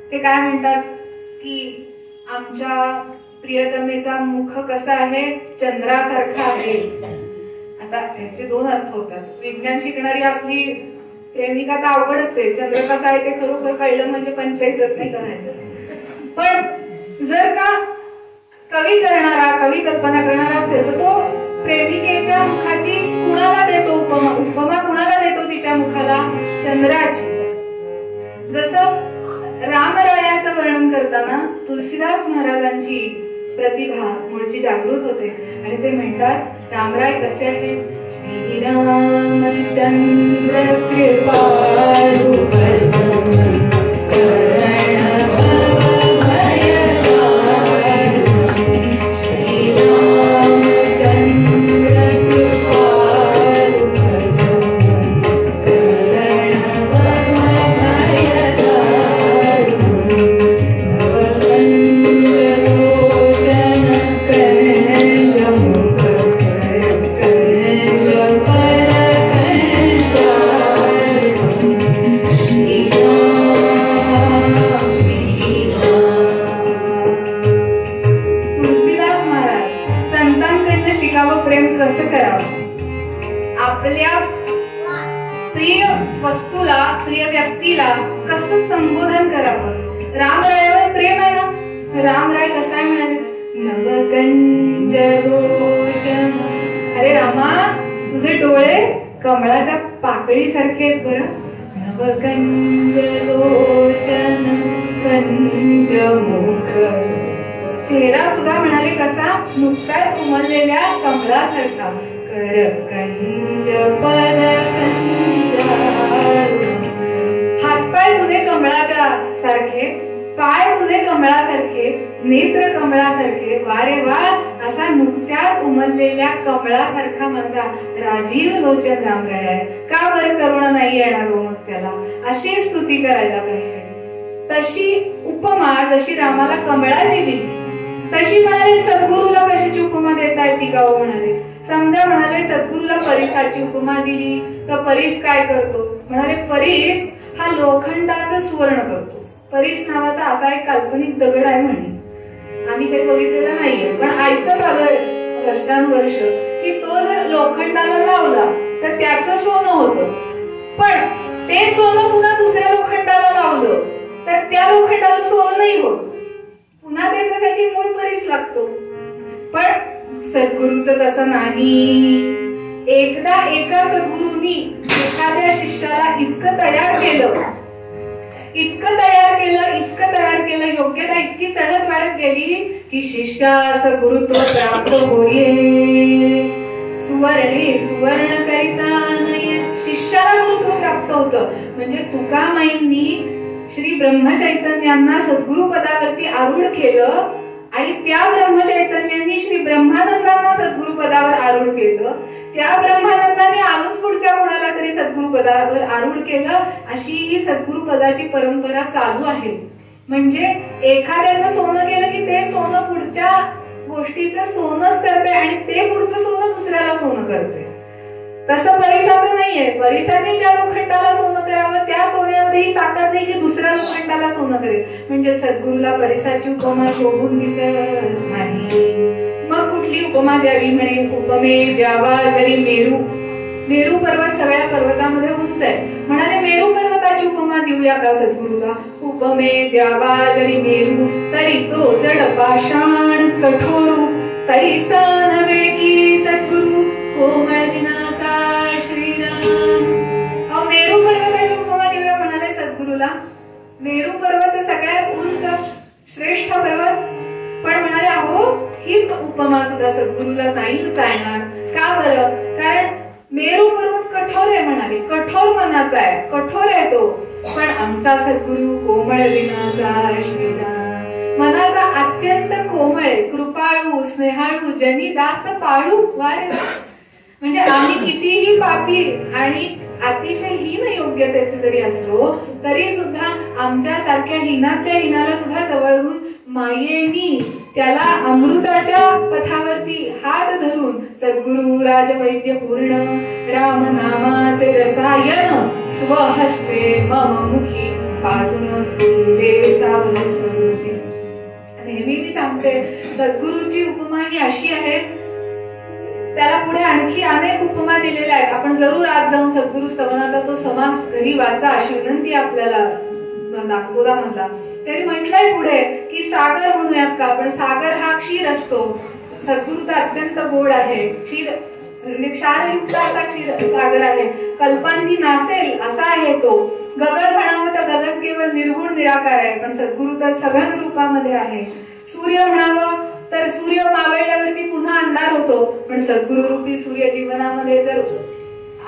ते काय म्हणतात की आमच्या प्रियतमेचा मुख कसा आहे, चंद्रासारखा आहे. आता याचे दोन अर्थ होतात. विज्ञान शिकणारी असली प्रेमिका तर अवघडच आहे. चंद्र कसा आहे ते खरोखर कळलं म्हणजे पंचायतच नाही करायचं. पण जर का कवी कल्पना करणारा असेल तर तो प्रेमिकेच्या मुखाची कुणाला देतो उपमा कुणाला देतो तिच्या मुखाला, चंद्राची. जसं रामरायाचं वर्णन करताना तुलसीदास महाराजांची प्रतिभा मूळची जागृत होते आणि ते म्हणतात रामराय कसे आहेत. श्रीरामचंद्र कृपाळु भजन प्रिय व्यक्तीला कसं संबोधन करावं. रामरायावर प्रेम आहे ना. रामराय कसा आहे म्हणाले, नवकंज लोचन. अरे रामा, तुझे डोळे कमळाच्या पाकळीसारखे आहेत बरं. नवकंज लोचन कंज मुख. चेहरा सुद्धा म्हणाले कसा, नुकताच उमललेल्या कमळासारखा. कर कंज पद हातपाय तुझे कमळाच्या सारखे, पाय तुझे कमळासारखे, नेत्र कमळासारखे. वा रे वा, असा नुकत्याच उमललेल्या कमळासारखा माझा राजीव लोचन रामराय आहे. का बरं करुणा नाही येणार हो मग त्याला. अशी स्तुती करायला पाहिजे. तशी उपमा जशी रामाला कमळाची दिली तशी म्हणाले सद्गुरूला कशाची उपमा देता येते का हो म्हणाले. समजा म्हणाले सद्गुरूला परिसाची उपमा दिली तर परीस काय करतो. म्हणाले परीस हा लोखंडाचं सुवर्ण करतो. परीस नावाचा असा एक काल्पनिक दगड आहे म्हणे. आम्ही काही बघितलेलं नाहीये पण ऐकत आलोय वर्षानुवर्ष की तो जर लोखंडाला लावला तर त्याचं सोनं होतं. पण ते सोनं पुन्हा दुसऱ्या लोखंडाला लावलं तर त्या लोखंडाचं सोनं नाही होत. पुन्हा त्याच्यासाठी मूळ परीस लागतो. पण सद्गुरूचं तसं नाही. एकदा एका सद्गुरूंनी एखाद्या शिष्याला इतकं तयार केलं, योग्यता इतकी चढत वाढत गेली की शिष्यास गुरुत्व प्राप्त होईल. सुवर्ण करिता नये. शिष्याला गुरुत्व प्राप्त होतं. म्हणजे तुकामाईंनी श्री ब्रह्मचैतन्यांना सद्गुरु पदावरती आरूढ केलं आणि त्या ब्रह्मचैतन्यांनी श्री ब्रह्मानंदांना सद्गुरु पदावर आरूढ केलं. त्या ब्रह्मानंदांनी अजून पुढच्या कोणाला तरी सद्गुरु पदावर आरूढ केलं. अशी ही सद्गुरु पदाची परंपरा चालू आहे. म्हणजे एखाद्याचं सोनं केलं की ते सोनं पुढच्या गोष्टीचं सोनच करते आणि ते पुढचं सोनं दुसऱ्याला सोनं करते. तसं परिसाचं नाहीये. परिसाने ज्या लोखंडाला सोनं करावं त्या सोन्यामध्ये ही ताकद नाही की दुसऱ्या लोखंडाला सोनं करेल. म्हणजे सद्गुरूला परिसाची उपमा शोभून दिसत नाही. मग कुठली उपमा द्यावी म्हणे. उपमे द्यावा जरी मेरू पर्वत सगळ्या पर्वतामध्ये उंच आहे. म्हणाले मेरू पर्वताची उपमा देऊया का सद्गुरूला. उपमे द्यावा जरी मेरू तरी तो जड पाषाण कठोरू. तैसा नव्हे की सद्गुरू कोमळ दिनाचा श्रीराम. मेरू पर्वताची उपमा देऊया म्हणाले सद्गुरूला. मेरू पर्वत सगळ्यात उंच श्रेष्ठ पर्वत. पण म्हणाले अहो ही उपमा सुद्धा सद्गुरूला नाही चालणार. का बरं. कारण मेरू पर्वत कठोर आहे म्हणाले. कठोर मनाचा आहे, कठोर आहे तो. पण आमचा सद्गुरू कोमळ दिनाचा श्रीराम. मनाचा अत्यंत कोमळ, कृपाळू, स्नेहाळू, जनी दास पाळू. वारे म्हणजे आम्ही कितीही पापी आणि अतिशय हीन योग्यतेचे जरी असलो तरी सुद्धा आमच्या सारख्या हिनातल्या हिनाला सुद्धा जवळ घेऊन मायेनी त्याला अमृताच्या पथावरती हात धरून सद्गुरु राजवैद्य पूर्ण राम नामाचे रसायन स्वहस्ते मम मुखी पाजून गेले सावध स्वरूपी. नेहमी मी सांगते सद्गुरूंची उपमा ही अशी आहे, त्याला पुढे आणखी अनेक उपमा दिलेल्या आहेत. आपण जरूर आज जाऊन सद्गुरु स्तवनाचा तो समास घरी वाचा, अशी विनंती आपल्याला दासबोधामधला. त्यांनी म्हटलंय पुढे की सागर म्हणूयात का, पण सागर हा क्षीर असतो. सद्गुरु तर अत्यंत गोड आहे, क्षीर क्षारयुक्त असा क्षीर सागर आहे. कल्पांती नासेल असा आहे तो. गगन म्हणावं तर गगन केवळ निर्गुण निराकार आहे, पण सद्गुरु तर सघन रूपामध्ये आहे. सूर्य म्हणावं तर सूर्य मावळल्यावरती पुन्हा अंधार होतो, पण सद्गुरु रूपी सूर्य जीवनामध्ये जर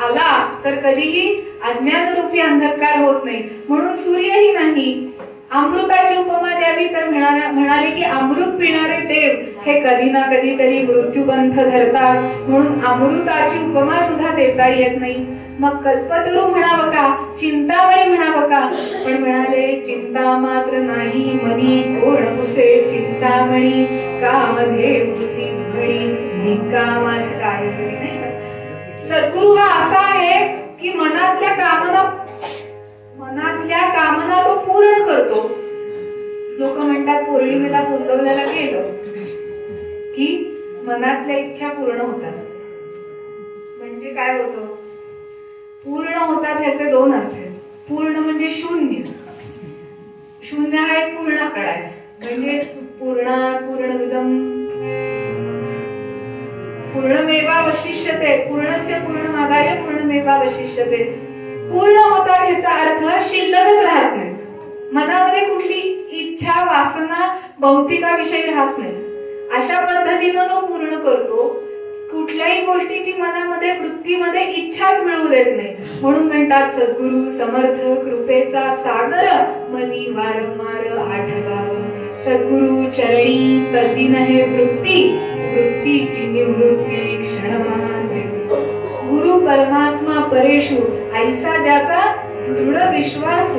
आला तर कधीही अज्ञान रूपी अंधकार होत नाही. म्हणून सूर्यही नाही. अमृताची उपमा द्यावी तर म्हणाले की अमृत पिणारे देव हे कधी ना कधीतरी मृत्यूपंथ धरतात, म्हणून अमृताची उपमा सुद्धा देता येत नाही. मग कल्पतरू म्हणावं का, चिंतामणी म्हणावं का, पण म्हणाले चिंता मात्र नाही मनी कोण पुसे, चिंतामणी कामध्ये पुसी म्हणी निकामास काय तरी. नाही का, सद्गुरु हा असा आहे की मनातल्या कामना तो पूर्ण करतो. लोक म्हणतात पौर्णिमेला गोंदवल्याला गेलं की मनातल्या इच्छा पूर्ण होतात. म्हणजे काय होतं, पूर्ण होतात ह्याचे दोन अर्थ आहेत. पूर्ण म्हणजे शून्य. शून्य हा एक पूर्ण आकडा आहे. म्हणजे पूर्णविदम पूर्णमेवावशिष्यते, पूर्णस्य पूर्णमादाय पूर्णमेवावशिष्यते. पूर्ण होतात ह्याचा अर्थ शिल्लकच राहत नाही. मनामध्ये कुठली इच्छा वासना भौतिकाविषयी राहत नाही. अशा पद्धतीनं जो पूर्ण करतो, कुठल्याही गोष्टीची मनामध्ये वृत्तीमध्ये इच्छाच मिळू देत नाही. म्हणून म्हणतात सद्गुरु समर्थ कृपेचा सागर मनी वारंवार आठवावं. सद्गुरु चरणी तल्लीन हे वृत्तीची निवृत्ती क्षणमात्र. गुरु परमात्मा परेशु ऐसा ज्याचा दृढ विश्वास.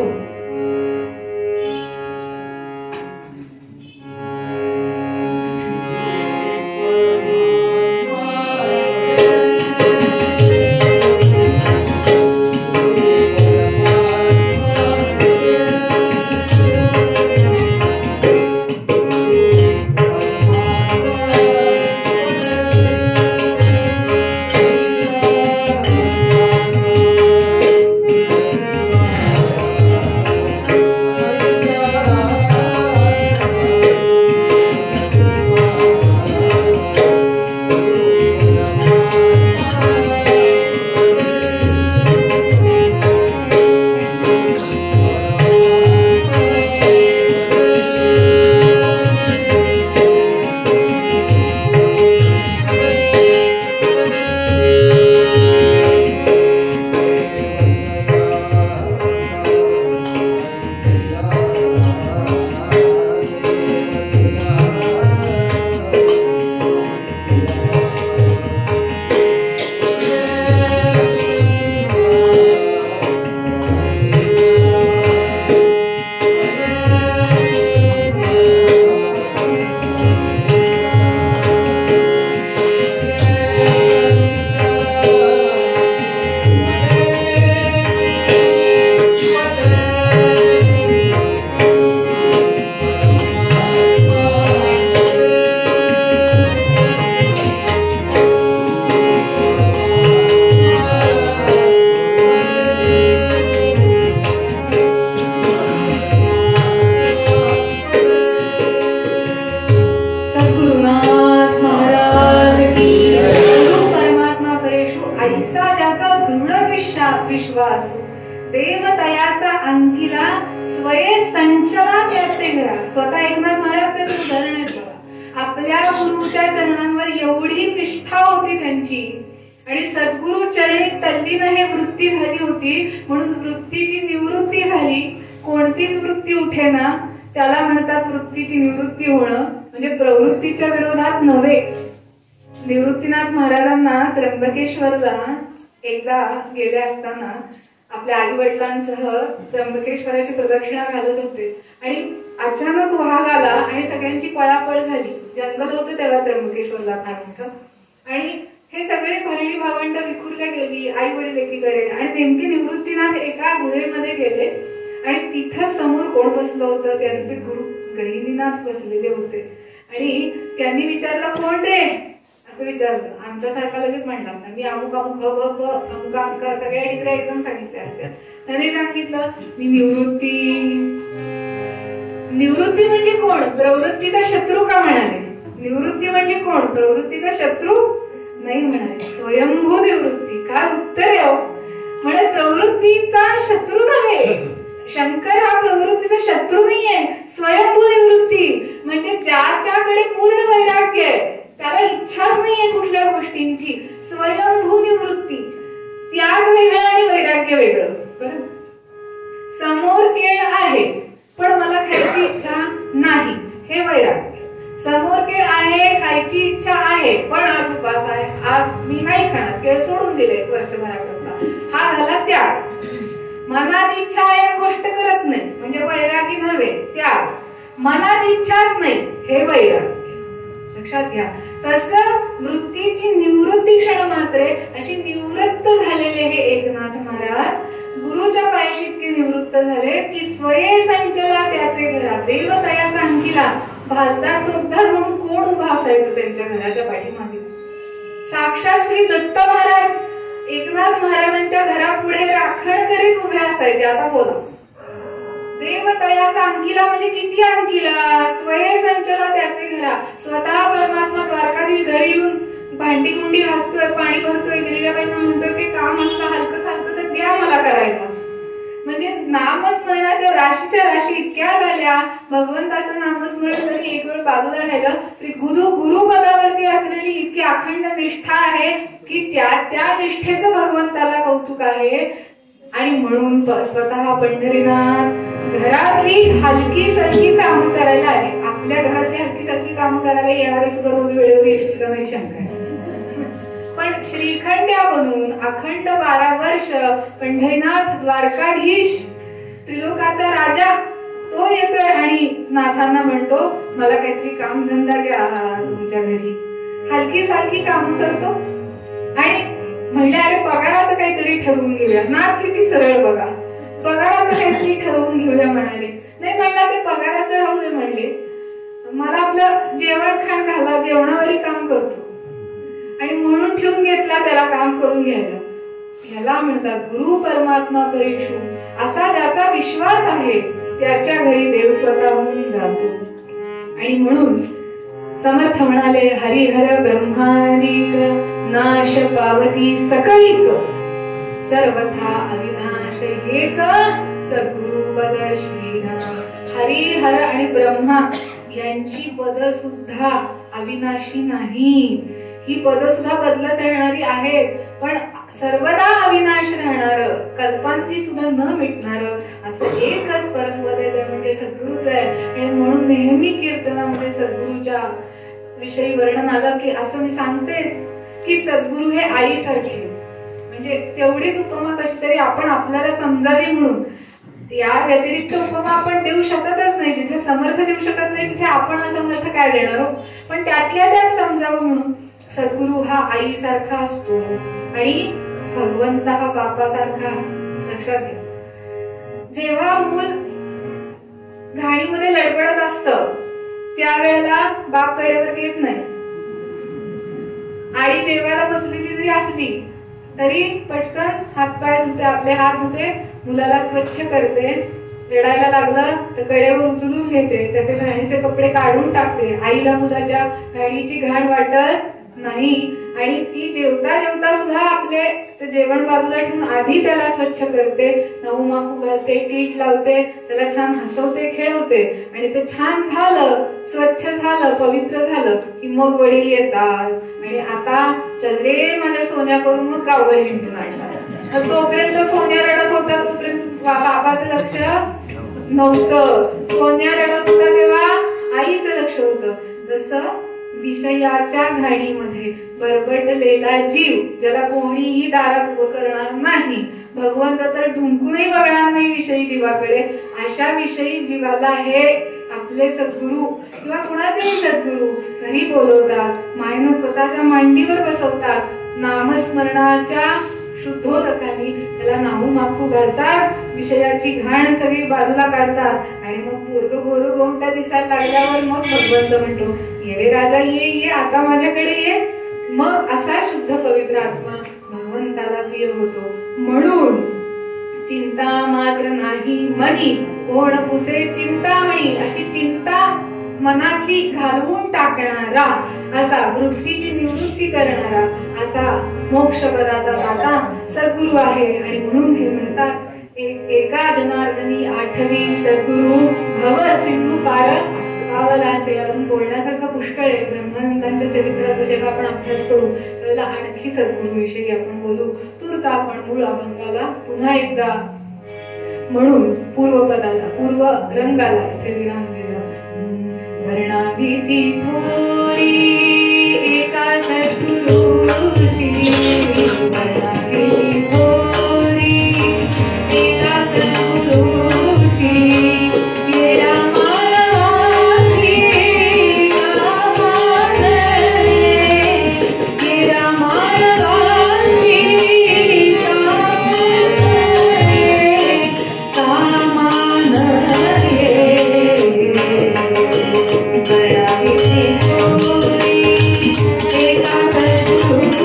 विश्वासू देवतयाचा अंकिला स्वये संचला त्याचे घरा. स्वतः एकनाथ महाराज त्याचं उदाहरण आहे बघा. आपल्या गुरुच्या चरणांवर एवढी निष्ठा होती त्यांची, आणि सद्गुरु चरणी तल्लीन हे वृत्ती झाली होती, म्हणून वृत्तीची निवृत्ती झाली. कोणतीच वृत्ती उठेना त्याला म्हणतात वृत्तीची निवृत्ती होणं, म्हणजे प्रवृत्तीच्या विरोधात नव्हे. निवृत्तीनाथ महाराजांना त्र्यंबकेश्वरला एकदा गेले असताना आपल्या आई वडिलांसह त्र्यंबकेश्वराची प्रदक्षिणा घालत होते, आणि अचानक वाघ आला आणि सगळ्यांची पळापळ झाली. जंगल होतं तेव्हा त्र्यंबकेश्वरला फार मोठं, आणि हे सगळे बहिणी भावंड विखुरल्या गेली, आई वडील एकीकडे, आणि नेमकी निवृत्तीनाथ एका गुहेमध्ये गेले आणि तिथं समोर कोण बसलं होतं? त्यांचे गुरु गहिनीनाथ बसलेले होते. आणि त्यांनी विचारलं, कोण रे असं विचारलं. आमच्यासारखा लगेच म्हणला असता, मी अमुक अमुक ह ब प अमुक अमुक सगळ्या डिग्र्या एकदम सांगितल्या असत्या. त्याने सांगितलं, मी निवृत्ती. निवृत्ती म्हणजे कोण? प्रवृत्तीचा शत्रू का म्हणाले? निवृत्ती म्हणजे कोण? प्रवृत्तीचा शत्रू नाही म्हणाले, स्वयंभू निवृत्ती. काय उत्तर आहे? म्हणजे प्रवृत्तीचा शत्रू नव्हे. शंकर हा प्रवृत्तीचा शत्रू नाहीये, स्वयंभू निवृत्ती. म्हणजे ज्याच्याकडे पूर्ण वैराग्य आहे, त्याला इच्छाच नाहीये कुठल्या गोष्टींची, स्वयंभू निवृत्ती. त्याग वेगळं आणि वैराग्य वेगळं. बरोबर. समोर केळ आहे पण मला खायची इच्छा नाही, हे वैराग्य. समोर केळ आहे, खायची इच्छा आहे, पण आज उपास आहे, आज मी नाही खाणार, केळ सोडून दिले वर्षभराकरता, हा झाला त्याग. मनात इच्छा आहे, गोष्ट करत नाही, म्हणजे वैरागी नव्हे, त्याग. मनात इच्छाच नाही, हे वैराग्य. लक्षात घ्या. तसं वृत्तीची निवृत्ती क्षण मात्रे अशी निवृत्त झालेले हे एकनाथ महाराज गुरुच्या पायाशी इतके निवृत्त झाले की स्वये संचला त्याचे घरा, देवतयाचा अंकिला. भालता चोपदार म्हणून कोण उभा असायचं त्यांच्या घराच्या पाठीमागे? साक्षात श्री दत्त महाराज एकनाथ महाराजांच्या घरापुढे राखण करीत उभे असायचे. आता बोला, देवतयाचा अंकिला म्हणजे किती अंकिला? स्वये संचला त्याचे घरा. स्वतः परमात्मा द्वारकाधीश घरी येऊन भांडी कुंडी घासतोय, पाणी भरतोय, गिरिजाबाईंना म्हणतोय की काम असलं हलकं सारखं तर द्या मला करायला. म्हणजे नामस्मरणाच्या राशीच्या राशी इतक्या झाल्या. भगवंताचं नामस्मरण जरी एक वेळ बाजूला राहिलं तरी गुरुपदावरती असलेली इतकी अखंड निष्ठा आहे की त्या निष्ठेचं भगवंताला कौतुक आहे. आणि म्हणून स्वतः पंढरीनाथ घरातली हलकी सलकी कामं करायला आले. आपल्या घरातली हलकी सलकी कामं करायला येणारे सुद्धा रोज वेळेवर येतील का नाही शंका आहे. पण श्रीखंड्या बनून अखंड 12 वर्ष पंढरीनाथ द्वारकाधीश त्रिलोकाचा राजा तो येतोय आणि नाथांना म्हणतो, मला काहीतरी काम धंदा द्या तुमच्या घरी. हलकी सारखी कामं करतो आणि म्हणले, अरे पगाराचं काहीतरी ठरवून घेऊया. नाथ किती सरळ बघा, पगाराचं काहीतरी ठरवून घेऊया म्हणाले. नाही म्हणला, ते पगाराचं राहू दे म्हणले, मला आपलं जेवण खाण घाला, जेवणावरही काम करतो. आणि म्हणून ठेवून घेतला त्याला काम करून घ्यायला. ह्याला म्हणतात गुरु परमात्मा परीक्षू. असा ज्याचा विश्वास आहे त्याच्या घरी देव स्वतःहून जातो. आणि म्हणून समर्थ म्हणाले, हरिहर ब्रह्मादिक नाश पावती सकळिक सर्वथा अविनाश एक सद्गुरु पद श्रीराम. हरिहर आणि ब्रह्मा यांची पद सुद्धा अविनाशी नाही. ही पद सुद्धा बदलत राहणारी आहेत, पण सर्वदा अविनाश राहणार, कल्पांती सुद्धा न मिटणार असं एकच परमपद आहे, ते म्हणजे सद्गुरूच आहे. आणि म्हणून नेहमी कीर्तनामध्ये सद्गुरूच्या विषयी वर्णन आलं की असं मी सांगतेच की सद्गुरू हे आईसारखे. म्हणजे तेवढीच उपमा कशी तरी आपण आपल्याला समजावी म्हणून. या व्यतिरिक्त उपमा आपण देऊ शकतच नाही. जिथे समर्थ देऊ शकत नाही तिथे आपण असमर्थ काय देणार हो. पण त्यातल्या त्यात समजावं म्हणून सद्गुरू हा आईसारखा असतो आणि भगवंत हा बापासारखा असतो. लक्षात घ्या. जेव्हा मूल घाणीमध्ये लडबडत असतं त्यावेळेला बाप कडेवर येत नाही. आई जेवायला बसलेली जरी असली तरी पटकन हातपाय धुते, आपले हात धुते, मुलाला स्वच्छ करते. रडायला लागलं तर कडेवर उचलून घेते, त्याचे घाणीचे कपडे काढून टाकते. आईला मुलाच्या घाणीची घाण वाटत नाही. आणि ती जेवता जेवता सुद्धा आपले जेवण बाजूला ठेवून आधी त्याला स्वच्छ करते, नऊ माकू घालते, पीठ लावते, त्याला छान हसवते, खेळवते. आणि ते छान झालं, स्वच्छ झालं, पवित्र झालं की मग वडील येतात आणि आता चल रे माझ्या सोन्या करून मग गावभर हिंडून आणतात. तर तोपर्यंत सोन्या रडत होता तोपर्यंत बाबाचं लक्ष नव्हतं. सोन्या रडत होता तेव्हा आईचं लक्ष होतं. जसं विषयाच्या घाणीमध्ये बरबटलेला जीव ज्याला कोणीही दारात उभं करणार नाही, भगवंत तर ढुंकूनही बघणार नाही विषयी जीवाकडे, अशा विषयी जीवाला हे आपले सद्गुरू किंवा कुणाचेही सद्गुरू घरी बोलवतात, मायनं स्वतःच्या मांडीवर बसवतात, नामस्मरणाच्या शुद्धोदकाने त्याला नाहू माखू घालतात, विषयाची घाण सगळी बाजूला काढतात आणि मग पोरग गोर गोमटा दिसायला लागल्यावर मग भगवंत म्हणतो, ये रे राजा ये ये, आता माझ्याकडे ये. मग असा शुद्ध पवित्र आत्मा भगवंताला प्रिय होतो. म्हणून चिंता मात्र नाही मनी, कोण पुसे चिंतामणी. अशी चिंता मनातली घालवून टाकणारा, असा वृत्तीची निवृत्ती करणारा, असा मोक्षपदाचा दाता सद्गुरु आहे. आणि म्हणून हे म्हणतात, एका जनार्दनी आठवी सद्गुरु, भव सिंधू पार पावलासे. अजून बोलण्यासारखं पुष्कळ आहे. ब्रह्मानंदांच्या चरित्राचा जेव्हा आपण अभ्यास करू त्यावेळेला आणखी सद्गुरु विषयी आपण बोलू. तूर्त आपण मूळ अभंगाला पुन्हा एकदा म्हणून पूर्वपदाला, पूर्व रंगाला इथे विराम देऊया. वर्णाभीती थोरी एका सद्गुरूची, वर्णाभीती थोरी एका सद्गुरूची, येरा मानवाची कामानये, येरा मानवाची कामानये. एका सद्गुरूची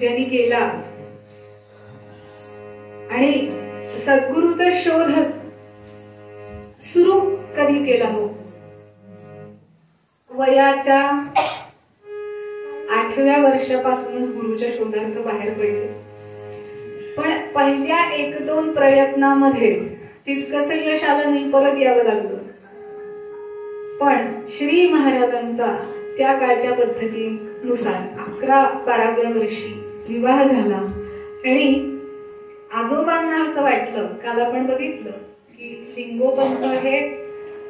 ज्यांनी केला आणि सद्गुरूचा शोध सुरू कधी केला हो? वयाच्या 8व्या वर्षापासूनच गुरुच्या शोधार्थ बाहेर पडले. पण पहिल्या 1-2 प्रयत्नामध्ये तितकंसं यश आलं नाही, परत यावं लागलं. पण श्री महाराजांचा त्या काळच्या पद्धतीनुसार 11-12व्या वर्षी विवाह झाला आणि आजोबांना असं वाटलं, काल आपण बघितलं की लिंगोपंत हे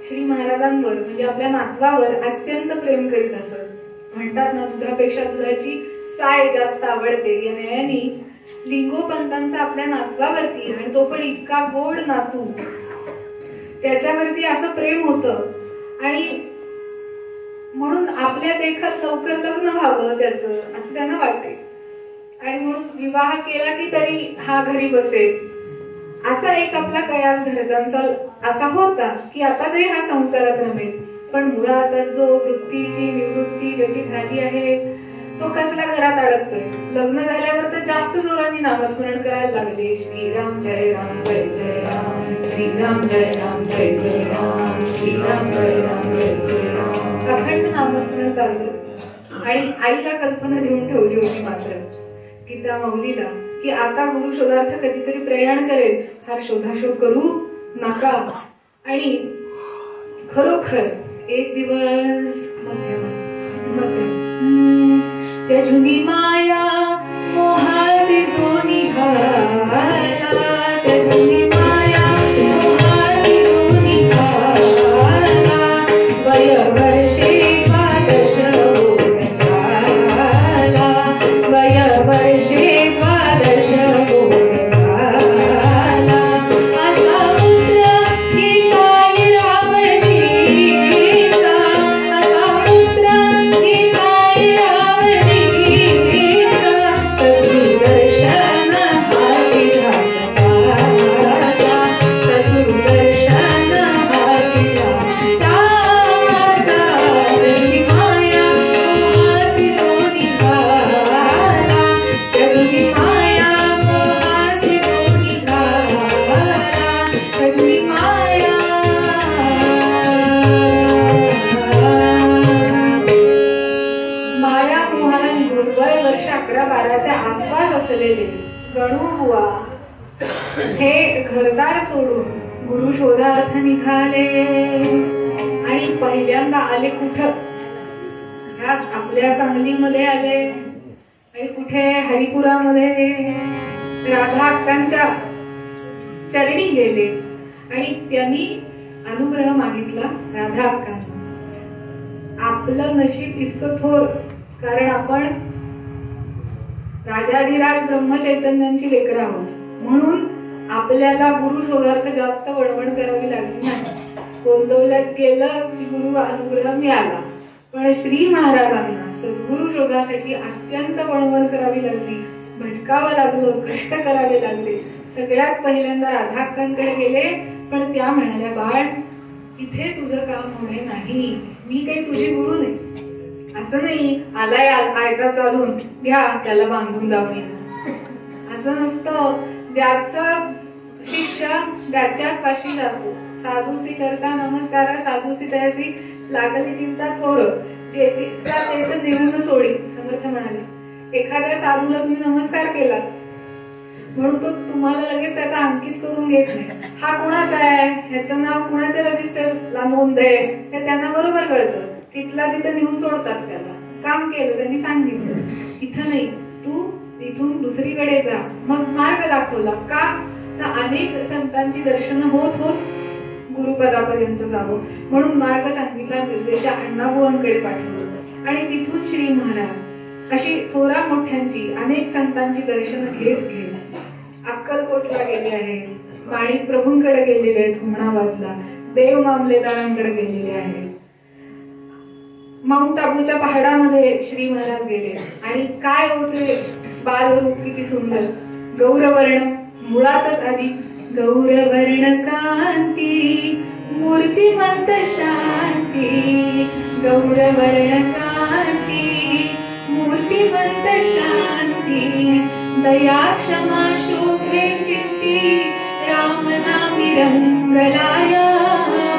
श्री महाराजांवर म्हणजे आपल्या नातवावर अत्यंत प्रेम करीत असत. म्हणतात ना, दुधापेक्षा दुधाची साय जास्त आवडते या नयनी लिंगोपंतांचा आपल्या नातवावरती, आणि तो पण इतका गोड नातू, त्याच्यावरती असं प्रेम होतं आणि म्हणून आपल्या देखत लवकर लग्न व्हावं त्याचं असं त्यांना वाटते, आणि म्हणून विवाह केला की तरी हा घरी बसेल असा एक आपला कयास घरच्यांचा असा होता की आता तरी हा संसारात रमेल. पण मुळात जो वृत्तीची निवृत्ती ज्याची झाली आहे तो कसला घरात अडकतोय. लग्न झाल्यावर तर जास्त जोराने नामस्मरण करायला लागले, श्रीराम जय राम जय जय राम, श्रीराम जय राम जय जय राम, श्रीराम जय राम जय जय राम, अखंड नामस्मरण चाललं. आणि आईला कल्पना देऊन ठेवली होती मात्र गीता माऊलीला की आता गुरु शोधार्थ कधीतरी प्रयाण करेल, फार शोधाशोध करू नका. आणि खरोखर एक दिवस मध्यम जजुनी माया मोहासी जो निघाला, जजुनी माया मोहासी जो निघाला, वय वर्षे द्वादश होत झाला, वय वर्षे द्वादश होत झाला, असा पुत्र घेताय रामजीचा, असा पुत्र घेताय रामजीचा, सद्गुरुदर्शन हाची ध्यास ताजा, सद्गुरुदर्शन हाची ध्यास ताजा, जजुनी माया मोहासी जो निघाला, जजुनी माया मोहासी जो निघाला, जजुनी माया. माया मोहाला निघून वय वर्ष 11-12च्या आसपास असलेले गणूबुवा हे घरदार सोडून गुरु शोधार्थ निघाले. आणि पहिल्यांदा आले कुठं, ह्याच आपल्या सांगलीमध्ये आले, आणि कुठे हरिपुरामध्ये राधा अक्कांच्या चरणी गेले आणि त्यांनी अनुग्रह मागितला राधा अक्कांचा. आपलं नशीब इतकं थोर, कारण आपण राजाधिराज ब्रह्मचैतन्यांची लेकरं आहोत, म्हणून आपल्याला गुरु शोधार्थ जास्त वळवण करावी लागली नाही. गोंदवल्यात गेलं की गुरु अनुग्रह मिळाला, पण श्री महाराजांना सद्गुरु शोधासाठी अत्यंत वळवण करावी लागली, भटकावं लागलं, कष्ट करावे लागले. सगळ्यात पहिल्यांदा राधा अक्कांकडे गेले, पण त्या म्हणाल्या, बाळ इथे तुझं काम होणे नाही, मी काही तुझी गुरु नाही. असं नाही आलाय आयता चालून घ्या त्याला बांधून दावणी, असं नसतं. ज्याचं शिष्य त्याच्याच पाशी जातो. साधूसी करता नमस्कार, साधूसी तयासी लागली चिंता थोर, जेथे नेऊन सोडी. समर्थ म्हणाले, एखाद्या साधूला तुम्ही नमस्कार केला म्हणून तो तुम्हाला लगेच त्याचा अंकित करून घेत नाही. हा कुणाचा आहे, ह्याचं नाव कुणाच्या रजिस्टरला नोंद आहे हे त्यांना बरोबर कळतं. तिथला तिथं नेऊन सोडतात त्याला. काम केलं त्यांनी सांगितलं, इथं नाही, तू इथून दुसरीकडे जा. मग मार्ग दाखवला का, तर अनेक संतांची दर्शनं होत होत गुरुपदापर्यंत जावं म्हणून मार्ग सांगितला. मिरजेच्या अण्णाबुवांकडे पाठवलं आणि तिथून श्री महाराज अशी थोरा मोठ्यांची अनेक संतांची दर्शनं घेत घेत अक्कलकोटला गेले आहेत, माणिक प्रभूंकडे गेलेले आहेत, हुमणाबादला देव मामलेदारांकडे गेलेले आहेत, माउंट आबूच्या पहाडामध्ये श्री महाराज गेले. आणि काय होते बालरूप किती सुंदर, गौरवर्ण मुळातच आधी गौरवर्ण कांती मूर्तिमंत शांती, गौरवर्ण कांती मूर्तिमंत शांती, दया क्षमा शोभे चित्ती राम नामी रंगलाया,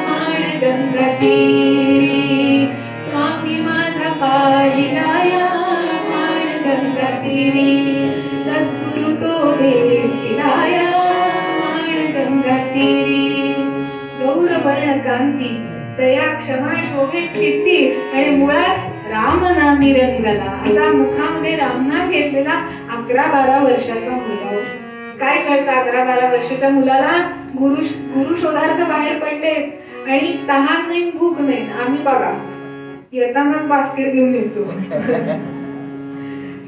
माण गंगा तीरी स्वामी माझा पाहिलाया, माण गंगा तीरी सद्गुरु तो भेटिलाया, माण गंगा तीरी. गौरवर्ण कांती दया क्षमा शोभे चित्ती आणि मुळात रामनामी रंगला, असा मुखामध्ये रामनाम घेतलेला 11-12 वर्षाचा मुलगा. काय कळतं 11-12 वर्षाच्या मुलाला, गुरु शोधार्थ बाहेर पडले आणि तहान नाही भूक नाही. आम्ही बघा येतानाच बास्केट घेऊन येतो,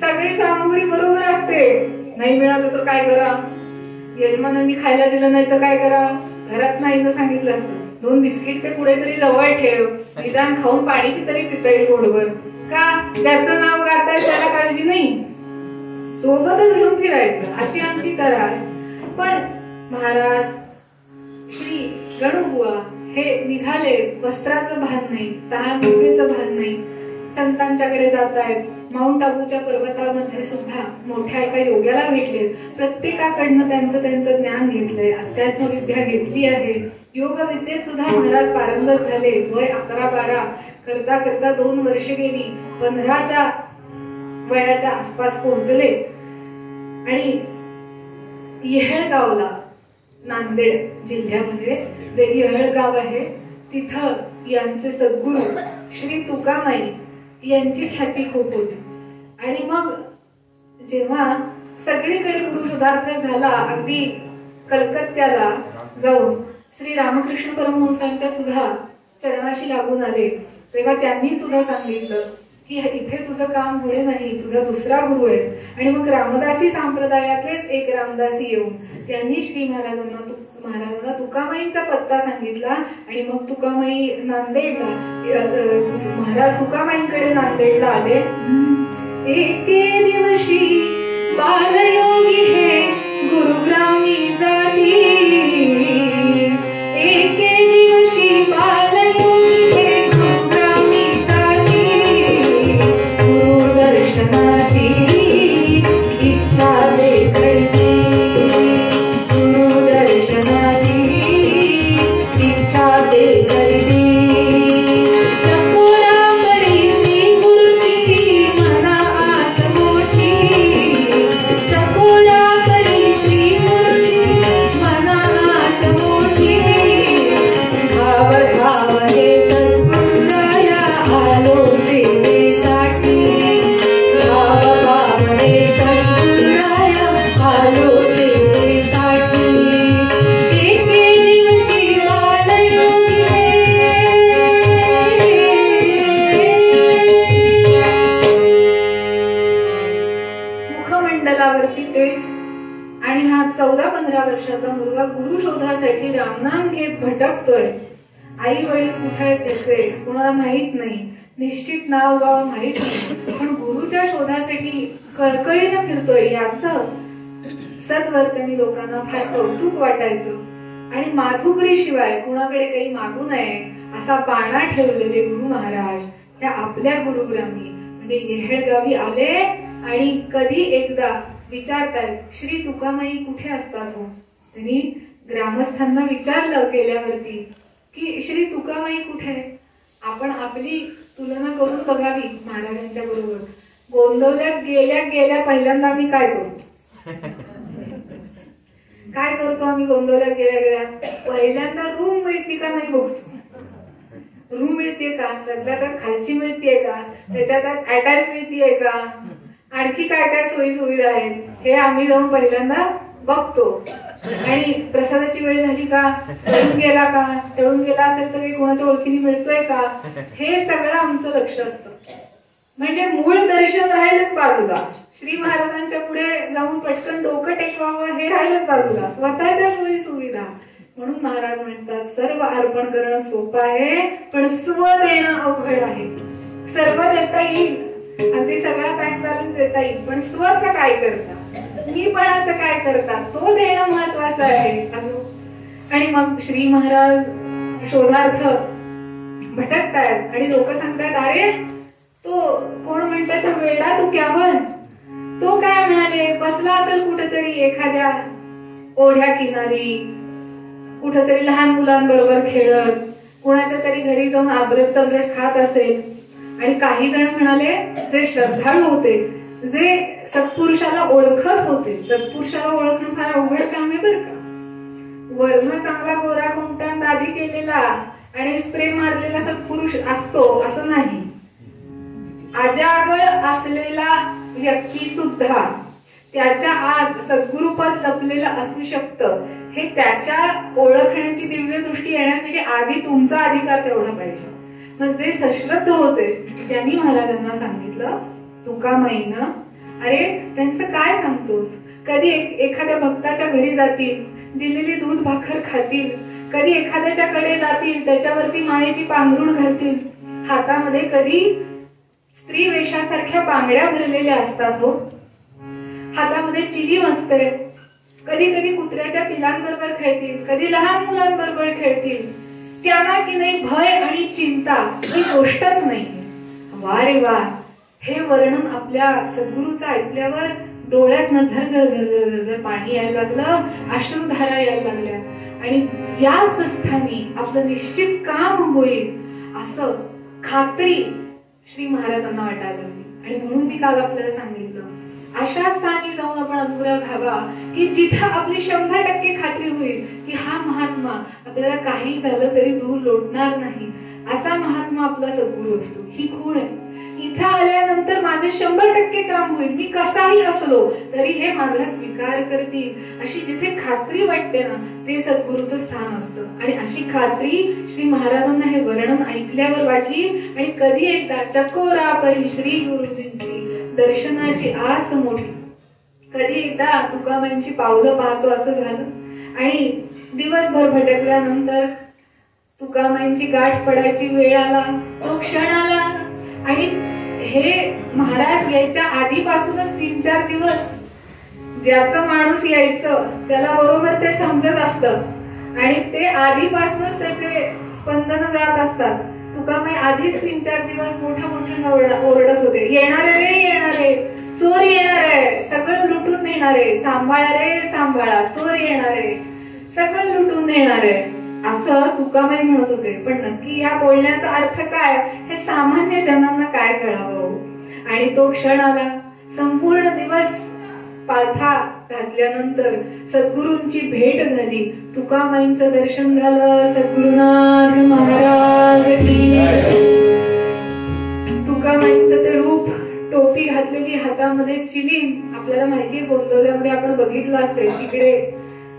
सगळी सामग्री बरोबर असते, नाही मिळालं तर काय करा, यजमानांनी खायला दिलं नाही तर काय करा, घरात नाही तर सांगितलं असतं 2 बिस्किटचे पुढे तरी जवळ ठेव, निदान खाऊन पाणी तरी पिता येईल पोटभर. का त्याचं नाव गाताय त्याला काळजी नाही, सोबतच घेऊन फिरायचं अशी आमची करार. पण महाराज श्री गणुबुवा हे निघाले, वस्त्राचं भान नाही, तहान भुकेचं भान नाही, संतांच्याकडे जात आहेत. माउंट आबूच्या पर्वतामध्ये सुद्धा मोठ्या एका योग्याला भेटले, प्रत्येकाकडनं त्यांचं ज्ञान घेतलंय, अध्यात्म विद्या घेतली आहे. योग विद्येत सुद्धा महाराज पारंगत झाले. वय 11-12 करता करता 2 वर्ष गेली, 15च्या वयाच्या आसपास पोहोचले आणि येहळगावला, नांदेड जिल्ह्यामध्ये जे येहळगाव आहे तिथं यांचे सद्गुरू श्री तुकामाई यांची ख्याती खूप होती. आणि मग जेव्हा सगळीकडे गुरुशोधार्थ झाला, अगदी कलकत्त्याला जाऊन श्री रामकृष्ण परमहंसांच्या सुद्धा चरणाशी लागून आले, तेव्हा त्यांनी सुद्धा सांगितलं की इथे तुझं काम पुढे नाही, तुझा दुसरा गुरु आहे. आणि मग रामदासी संप्रदायातलेच एक रामदासी येऊन त्यांनी श्री महाराजांना तुकामाईंचा पत्ता सांगितला. आणि मग तुकामाई नांदेडला, महाराज तुकामाईंकडे नांदेडला आले. एके दिवशी बालयोगी हे गुरुग्रामी जाती, एके दिवशी बालयोगी हे गुरुग्रामी जाती, गुरुदर्शनाची इच्छा देखळली, गुरुदर्शनाची इच्छा देखळली. आणि हा 14-15 वर्षाचा मुलगा गुरु शोधासाठी रामनाम घेत भटकतोय. आई वडील कुठे आहेत त्याचे कुणाला माहित नाही, निश्चित नाव गाव माहित नाही, पण गुरुच्या शोधासाठी कळकळीनं फिरतोय. याचं सद्वर्तनी लोकांना फार कौतुक वाटायचं. आणि माधुकरी शिवाय कुणाकडे काही मागू नये असा बाणा ठेवलेले गुरु महाराज त्या आपल्या गुरुग्रामी म्हणजे येहळगावी आले. आणि कधी एकदा विचारतात श्री तुकामाई कुठे असतात हो. त्यांनी ग्रामस्थांना विचारलं गेल्यावरती की श्री तुकामाई कुठे, आपण आपली तुलना करून बघावी महाराजांच्या बरोबर. गोंदवल्यात गेल्या पहिल्यांदा आम्ही काय करू, काय करतो आम्ही गोंदवल्यात गेल्या पहिल्यांदा रूम मिळते का नाही बघतो. रूम मिळतेय का, त्यातल्या खालची मिळतेय का, त्याच्यात अटॅच मिळतेय का, आणखी काय काय सोयी सुविधा आहेत हे आम्ही जाऊन पहिल्यांदा बघतो. आणि प्रसादाची वेळ झाली का, तळून गेला का, तळून गेला असेल तर काही कोणाच्या ओळखीने मिळतोय का, हे सगळं आमचं लक्ष असतं. म्हणजे मूळ दर्शन राहिलंच बाजूला, श्री महाराजांच्या पुढे जाऊन पटकन डोकं टेकवावं हे राहिलंच बाजूला, स्वतःच्या सोयी सुविधा. म्हणून महाराज म्हणतात सर्व अर्पण करणं सोपं आहे पण स्व देणं अवघड आहे. सर्व देता येईल, अगदी सगळा बँक बॅलन्स देता येईल, पण स्वच काय करता, मीपणाचं काय करता, तो देणं महत्वाचं आहे अजून. आणि मग श्री महाराज शोधार्थ भटकतायत आणि लोक सांगतात अरे तो कोण म्हणतात तो वेडा तू क्या बन. तो काय म्हणाले, बसला असेल कुठेतरी एखाद्या ओढ्या किनारी, कुठेतरी लहान मुलांबरोबर खेळत, कुणाच्या तरी घरी जाऊन आबरट चबरट खात असेल. आणि काही जण म्हणाले जे श्रद्धाळू होते, जे सत्पुरुषाला ओळखत होते, सत्पुरुषाला ओळखणं फार अवघड काम आहे बरं का. वर्ण चांगला गोरा घुमटान दाढी केलेला आणि स्प्रे मारलेला सत्पुरुष असतो असं नाही. अजागळ असलेला व्यक्ती सुद्धा त्याच्या आत सद्गुरुपद लपलेलं असू शकतं. हे त्याच्या ओळखण्याची दिव्य दृष्टी येण्यासाठी आधी तुमचा अधिकार तेवढा पाहिजे. मग जे सश्रद्ध होते त्यांनी महाराजांना सांगितलं तुकामाईनं अरे त्यांचं काय सांगतोस? कधी एखाद्या भक्ताच्या घरी जातील, दिलेली दूध भाकर खातील, कधी एखाद्याच्याकडे जातील, त्याच्यावरती मायेची पांघरूण घालतील, हातामध्ये कधी स्त्री वेशासारख्या बांगड्या भरलेल्या असतात हो, हातामध्ये चिलीम असते, कधी कधी कुत्र्याच्या पिलांबरोबर खेळतील, कधी लहान मुलांबरोबर खेळतील. त्यांना की नाही भय आणि चिंता ही गोष्टच नाही. वा रे वा, हे वर्णन आपल्या सद्गुरूचं ऐकल्यावर डोळ्यातनं झरझर पाणी यायला लागलं, अश्रुधारा यायला लागल्या. आणि याच स्थानी आपलं निश्चित काम होईल असं खात्री श्री महाराजांना वाटायला लागली. आणि म्हणून मी काल आपल्याला सांगितलं, अशा स्थानी जाऊन आपण अनुग्रह घ्यावा की जिथं आपली 100% खात्री होईल की हा महात्मा आपल्याला काही झालं तरी दूर लोटणार नाही, असा महात्मा आपला सद्गुरू असतो. ही खूण आहे. इथं आल्यानंतर माझे 100% काम होईल, मी कसाही असलो तरी हे माझा स्वीकार करतील, अशी जिथे खात्री वाटते ना, ते सद्गुरूचं स्थान असतं. आणि अशी खात्री श्री महाराजांना हे वर्णन ऐकल्यावर वाटली. आणि कधी एकदा चकोरा परी श्री गुरुजींची दर्शनाची आस मोठी, कधी एकदा तुकामाईंची पावलं पाहतो असं झालं. आणि दिवसभर भटकल्यानंतर तुकामाईंची गाठ पडायची वेळ आला, तो क्षण आला. आणि हे महाराज यायच्या आधीपासूनच 3-4 दिवस ज्याचं माणूस यायचं त्याला बरोबर ते समजत असतं आणि ते आधीपासूनच त्याचे स्पंदन जात असतात. तुकामाई आधीच 3-4 दिवस मोठ्या ओरडत होते, येणारे रे येणारे, चोर येणारे, सगळं लुटून नेणारे, सांभाळा रे सांभाळा, चोर येणारे, सगळं लुटून नेणारे, असं तुकामाई म्हणत होते. पण नक्की या बोलण्याचा अर्थ काय हे सामान्य जनांना काय कळावं. आणि तो क्षण आला. संपूर्ण दिवस पालथा घातल्यानंतर सद्गुरूंची भेट झाली, तुकामाईंचं दर्शन झालं. सद्गुरुनाथ महाराज की. तुकामाईंचं ते रूप, टोपी घातलेली, हातामध्ये चिलीम, आपल्याला माहितीये गोंदवल्यामध्ये आपण बघितलं असेल, तिकडे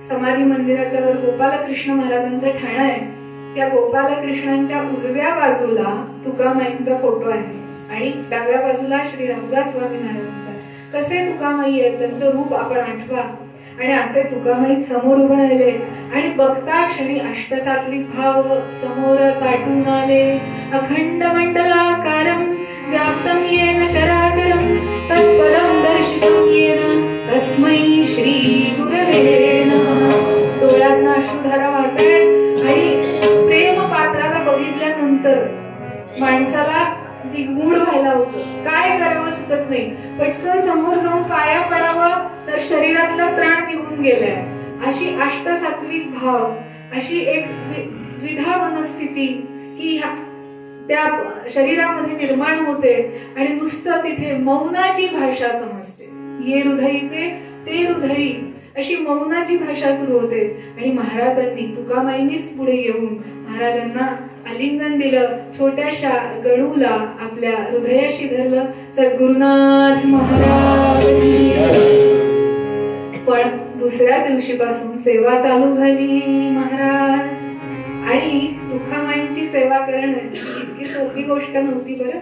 समाधी मंदिराच्या वर गोपालकृष्ण महाराजांचं ठाण आहे. त्या गोपालकृष्णांच्या उजव्या बाजूला तुकामाईंचा फोटो आहे आणि डाव्या बाजूला श्री रामदास स्वामी महाराजांचा. कसे तुकामाई आहेत, त्यांचं रूप आपण आठवा. आणि असे तुकामाई समोर उभे राहिले आणि बघता क्षणी अष्टसात्विक भाव समोर दाटून आले. अखंड मंडलाकारं व्याप्तं येन चराचरं तत्पदं दर्शितं येन तस्मै श्री गुरवे नमः. डोळ्यातनं अश्रुधारा वाहतायत आणि प्रेम पात्राला बघितल्यानंतर माणसाला दिग्मूढ व्हायला होतं, काय करावं सुचत नाही. पटकन समोर जाऊन पाया पडावं तर शरीरातला त्राण निघून गेलाय. अशी अष्टसात्विक भाव, अशी एक द्विधा मनस्थिती ही त्या शरीरामध्ये निर्माण होते. आणि नुसतं तिथे मौनाची भाषा समजते. ये हृदयीचे ते हृदयी, अशी मौनाची भाषा सुरू होते. आणि महाराजांनी, तुकामाईंनीच पुढे येऊन महाराजांना आलिंगन दिलं, छोट्याशा गणूला आपल्या हृदयाशी धरलं. सद्गुरुनाथ महाराज. पण दुसऱ्या दिवशीपासून सेवा चालू झाली महाराज. आणि तुकामाईंची सेवा करणं इतकी सोपी गोष्ट नव्हती बरं.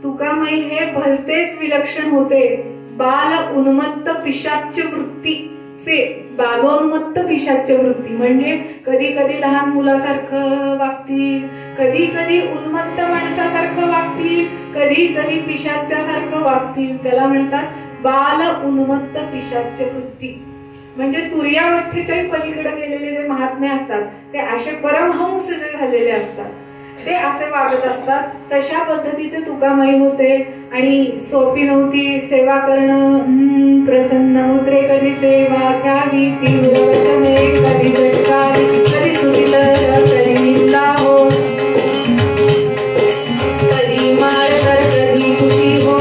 तुकामाई हे भलतेच विलक्षण होते. बाल उन्मत्त पिशाच्य वृत्तीचे, बालोन्मत्त पिशाच्य वृत्ती म्हणजे कधी कधी लहान मुलासारखं वागतील, कधी कधी उन्मत्त माणसासारखं वागतील, कधी कधी पिशाच्यासारखं वागतील. त्याला म्हणतात बाल उन्मत्त पिशाच्य वृत्ती. म्हणजे तुर्यावस्थेच्याही पलीकडे गेलेले जे महात्मे असतात ते असे परमहंस जे झालेले असतात ते असे वागत असतात. तशा पद्धतीचे तुकामाई होते. आणि सोपी नव्हती सेवा करणं. प्रसन्न मुद्रे कधी सेवा घ्यावी, तीव्र वचने कधी झटकावी, कधी सुरितर कधी निंदा हो, कधी मार कर कधी खुशी हो.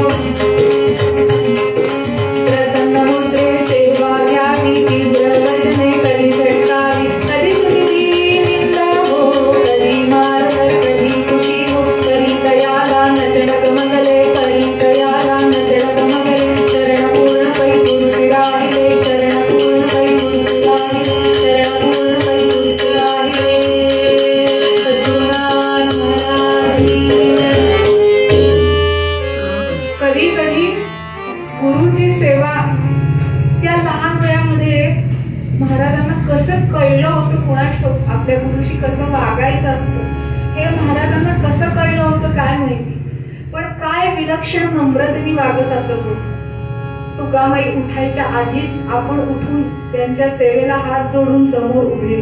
प्रसन्न मुद्रे सेवा घ्यावी, तीव्र वचने कधी झटकावी, कधी सुरिती निंदा हो, कधी मार कर कधी खुशी हो. कधी कयाला नचडक मगले, कधी कयाला नचडक मगले. शरण पूर्ण पै गुरु शिराहिले, शरण पूर्ण पै गुरु शिराहिले, शरण पूर्ण पै गुरु सेवा त्या लहान वयामध्ये महाराजांना कसं कळलं होतं कोणास ठाऊक, आपल्या गुरुशी कसं वागायचं असतं हे महाराजांना कसं कळलं होतं काय माहिती, पण काय विलक्षण नम्रतेने वागत असत होत. तुकामाई उठायच्या आधीच आपण उठून त्यांच्या सेवेला हात जोडून समोर उभे,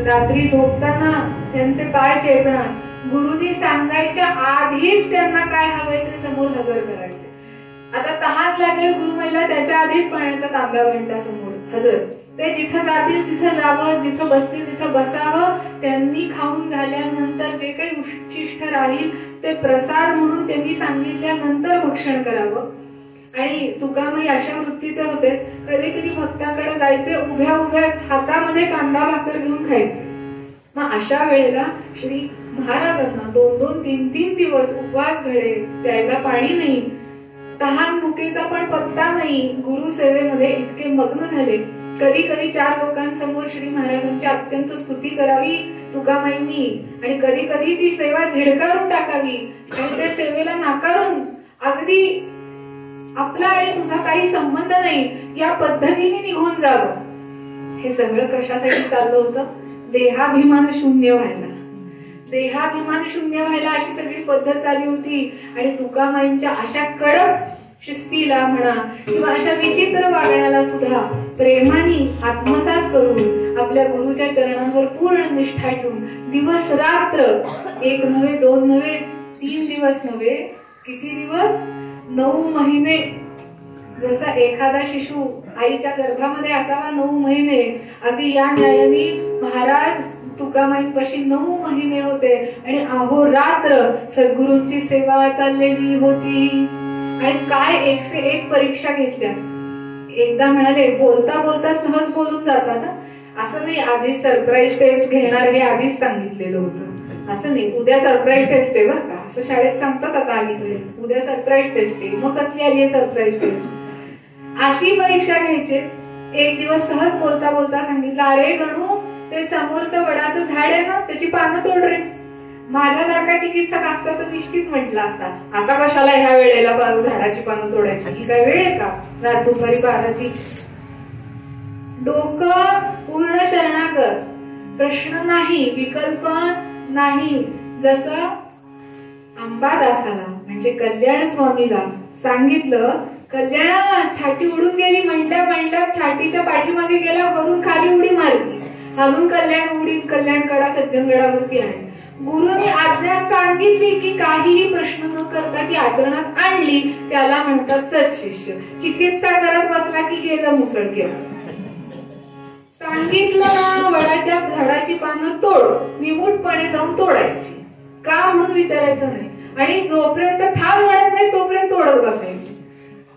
रात्री झोपताना त्यांचे पाय चेपणार, गुरुजी सांगायच्या आधीच त्यांना काय हवंय ते समोर हजर करायचे. आता तहान लागेल गुरुमाईला त्याच्या आधीच पाण्याचा तांब्या म्हणता समोर हजर, ते जिथं जातील तिथं जावं, जिथं बसतील तिथं बसावं, त्यांनी खाऊन झाल्यानंतर जे काही उच्छिष्ट राहील ते प्रसाद म्हणून त्यांनी सांगितल्यानंतर भक्षण करावं. आणि तुकामाई अशा वृत्तीचे होते, कधी कधी भक्तांकडे जायचे, उभ्या उभ्याच हातामध्ये कांदा भाकर घेऊन खायचे. मग अशा वेळेला श्री महाराजांना 2-2, 3-3 दिवस उपवास घडे, प्यायला पाणी नाही, तहान भुकेचा पण पत्ता नाही, गुरु सेवेमध्ये इतके मग्न झाले. कधी कधी 4 लोकांसमोर श्री महाराजांची अत्यंत स्तुती करावी तुकामाईंनी, आणि कधी कधी ती सेवा झिडकारून टाकावी आणि त्या सेवेला नाकारून अगदी आपला आणि तुझा काही संबंध नाही या पद्धतीने निघून जावं. हे सगळं कशासाठी चाललं होतं? देहाभिमान शून्य व्हायला, देहाभिमान शून्य व्हायला अशी सगळी पद्धत चालली होती. आणि तुकामाईंच्या अशा कडक शिस्तीला म्हणा किंवा अशा विचित्र वागण्याला सुद्धा प्रेमाने आत्मसात करून आपल्या गुरुच्या चरणांवर पूर्ण निष्ठा ठेवून दिवस रात्र, 1 नव्हे 2 नव्हे 3 दिवस नव्हे, किती दिवस? 9 महिने. जसा एखादा शिशु आईच्या गर्भामध्ये असावा 9 महिने, अगदी या न्यायाने महाराज तुकामाईंपाशी 9 महिने होते आणि अहोरात्र सद्गुरूंची सेवा चाललेली होती. आणि काय 101 परीक्षा घेतल्या. एकदा म्हणाले, बोलता बोलता सहज बोलून जातात, असं नाही आधीच सरप्राईज टेस्ट घेणार हे आधीच सांगितलेलं होतं, असं नाही उद्या सरप्राईज टेस्ट आहे बरं का, असं शाळेत सांगतात आता अलीकडे, उद्या सरप्राईज टेस्ट आहे. मग कसली आली आहे सरप्राईज टेस्ट? अशी परीक्षा घ्यायची. एक दिवस सहज बोलता बोलता सांगितलं, अरे गणू ते समोरचं वडाचं झाड आहे ना त्याची पानं तोड रे. माझ्यासारखा चिकित्सक असता तर निश्चित म्हटला असता, आता कशाला ह्या वेळेला झाडाची पानं तोडायची, ही काय वेळ आहे का रात दुपारी 12ची? डोकं पूर्ण शरणागत, प्रश्न नाही, विकल्प नाही. जसं अंबादासाला म्हणजे कल्याण स्वामीला सांगितलं, कल्याणा छाती उडून गेली म्हणल्या छातीच्या पाठीमागे गेला, वरून खाली उडी मारली, अजून कल्याण उडी, कल्याणकडा सज्जनगडावरती आहे. गुरुने आज्ञा सांगितली की काहीही प्रश्न न करता ती आचरणात आणली, त्याला म्हणतात सत्शिष्य. चिकित्सा करत बसला की गेलं मुसळके. सांगितलं वडाच्या झाडाची पानं तोड, निमूटपणे जाऊन तोडायची, का म्हणून विचारायचं नाही, आणि जोपर्यंत थांब म्हणत नाही तोपर्यंत तोडत बसायची.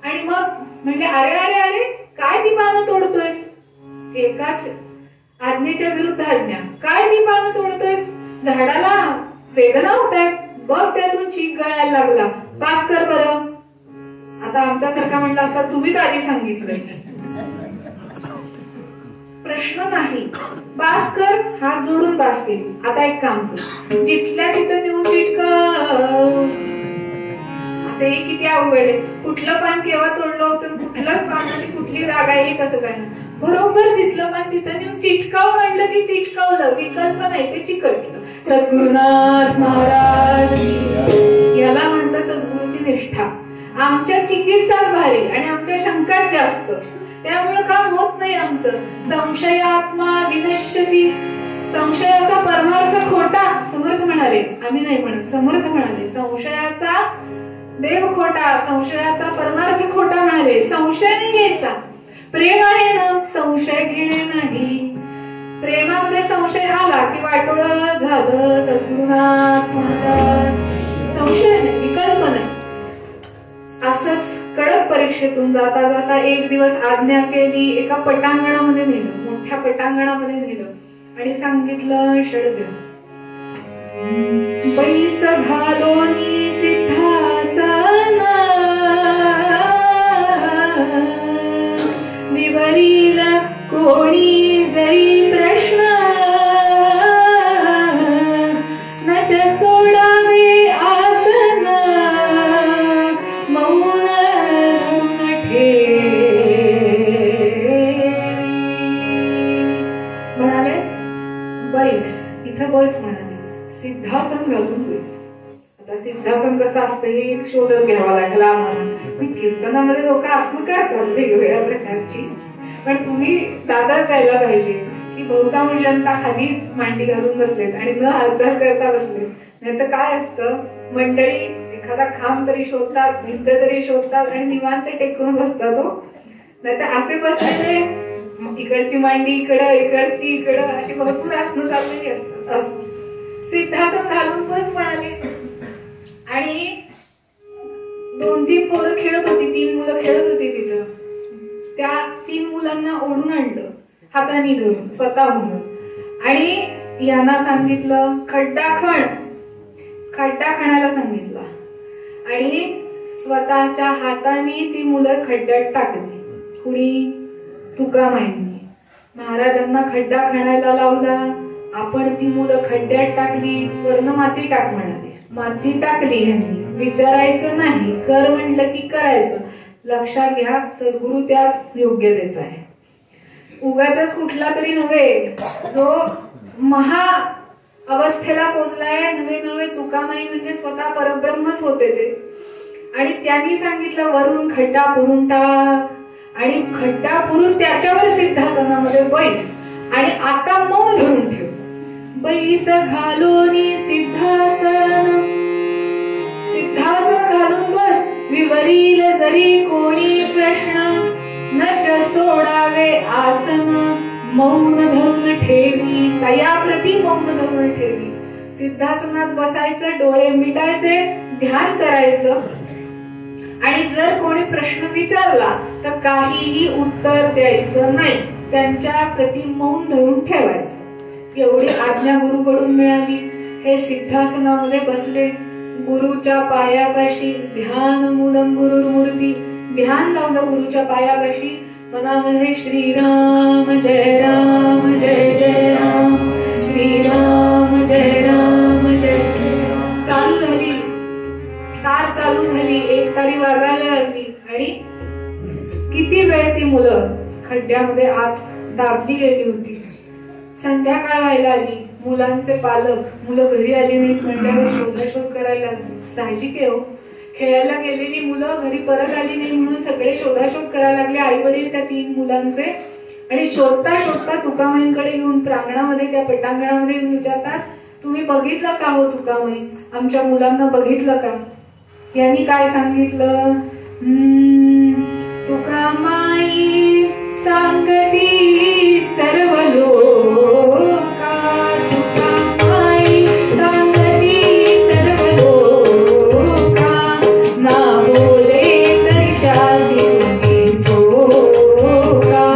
आणि मग म्हणजे अरे अरे अरे काय ती पानं तोडतोयस? एकाच आज्ञेच्या विरुद्ध आज्ञा, काय ती पानं तोडतोयस? झाडाला वेदना होत आहेत, बघ त्यातून चीक गळायला लागला, बास कर बरं. आता आमच्यासारखा म्हणला असता तुम्हीच आधी सांगितलं. प्रश्न नाही, बास कर, हात जोडून बास केली. आता एक काम कर, जिथल्या तिथं नेऊन चिटकव. आता हे किती अवघड आहे, कुठलं पान केव्हा तोडलं होतं, कुठलं पानाची कुठली राग आहे हे कसं काय? बरोबर जिथलं पान तिथं नेऊन चिटकाव म्हणलं की चिटकावलं, विकल्प नाही, ते चिकटलं. सद्गुरुनाथ महाराज याला म्हणतात सद्गुरूची निष्ठा. आमच्या चिकित्साच भारी आणि आमच्या शंकाच जास्त, त्यामुळे काम होत नाही आमचं. संशयात्मा विनश्यती, संशयाचा परमार्थ खोटा, समर्थ म्हणाले, आम्ही नाही म्हणत, समर्थ म्हणाले. संशयाचा देव खोटा, संशयाचा परमार्थ खोटा म्हणाले. संशय नाही घ्यायचा, प्रेम आहे ना, संशय घेणे नाही. प्रेमामध्ये संशय आला की वाटोळं झालं. सद्गुरुनाथ महाराज संशय नाही, विकल्प नाही. असंच कडक परीक्षेतून जाता जाता एक दिवस आज्ञा केली, एका पटांगणामध्ये नेलं, मोठ्या पटांगणामध्ये नेलं आणि सांगितलं, षडज बैस घालोनी सिद्धासन विवरील कोणी जरी प्रश्न नच सोडावे आसन मौन ठेवी सिद्धासन घालून बैस. आता सिद्धासन कसं असतं हे शोधच घ्यावा लागला आम्हाला. कीर्तनामध्ये लोक आसनं करतात वेगवेगळ्या प्रकारची, पण तुम्ही दादा द्यायला पाहिजे की बहुतांश जनता खालीच मांडी घालून बसलेत आणि न हालचाल करता बसले. नाही तर काय असतं, मंडळी एखादा खांब तरी शोधतात, भिंत तरी शोधतात आणि निवांत टेकून बसतात. हो, नाही तर असे बसलेले इकडची मांडी इकडं, इकडची इकडं, अशी भरपूर आसनं चाललेली असतात. सिद्धासन घालून बस म्हणाले. आणि 2-3 पोरं खेळत होती, 3 मुलं खेळत होती तिथं. त्या 3 मुलांना ओढून आणलं हाताने धरून स्वतःहून आणि यांना सांगितलं खड्डा खणायला सांगितला आणि स्वतःच्या हाताने ती मुलं खड्ड्यात टाकली. कुणी? तुकामाईंनी महाराजांना खड्डा खणायला लावला. आपण ती मुलं खड्ड्यात टाकली, वर्ण माती टाक म्हणाले. माती टाकली ह्यांनी, विचारायचं नाही, कर म्हटलं की करायचं. लक्षात घ्या, सद्गुरु त्याच योग्यतेचा आहे. उगाच कुठला तरी नव्हे, जो महा अवस्थेला पोचलाय. नवे तुकामाई म्हणजे स्वतः परब्रह्मच होते ते. आणि त्यांनी सांगितलं वरून खड्डा पुरून टाक आणि खड्डा पुरून त्याच्यावर सिद्धासनामध्ये बैस आणि आता मौन धरून ठेव. बैस घालोनी सिद्धासन घालून बस. विवरील जरी कोणी प्रश्न नच सोडावे आसन. मौन धरून ठेवी तयाप्रती मौन धरून ठेवी. सिद्धासनात बसायचं, डोळे मिटायचे, ध्यान करायचं आणि जर कोणी प्रश्न विचारला तर काहीही उत्तर द्यायचं नाही, त्यांच्या प्रती मौन धरून ठेवायचं. एवढी आज्ञा गुरुकडून मिळाली. हे सिद्धासनामध्ये बसले. गुरुच्या पायापाशी ध्यान मूलम गुरुर्मूर्ती. ध्यान लावलं गुरुच्या पायापाशी. मनामध्ये श्रीराम जय राम जय जय राम, श्रीराम जय राम जय जय राम. चालू झाली, तार चालू झाली, 1 तारी वाजायला लागली आणि किती वेळ ती मुलं खड्ड्यामध्ये आत दाबली गेली होती. संध्याकाळ व्हायला आली. मुलांचे पालक, मुलं घरी आली नाहीत म्हटल्यावर शोधाशोध करायला लागली. साहजिक आहे हो, खेळायला गेलेली मुलं घरी परत आली नाही म्हणून सगळे शोधाशोध करायला लागले, आई वडील त्या 3 मुलांचे. आणि शोधता शोधता तुकामाईंकडे येऊन प्रांगणामध्ये, त्या पटांगणामध्ये येऊन विचारतात, तुम्ही बघितलं का हो तुकामाई, आमच्या मुलांना बघितलं का? यांनी काय सांगितलं? तुकामाई सांगती सर्व लोका, तुकामाई सांगती सर्व लोका, ना बोले तरी त्यासी तुम्ही ठोका,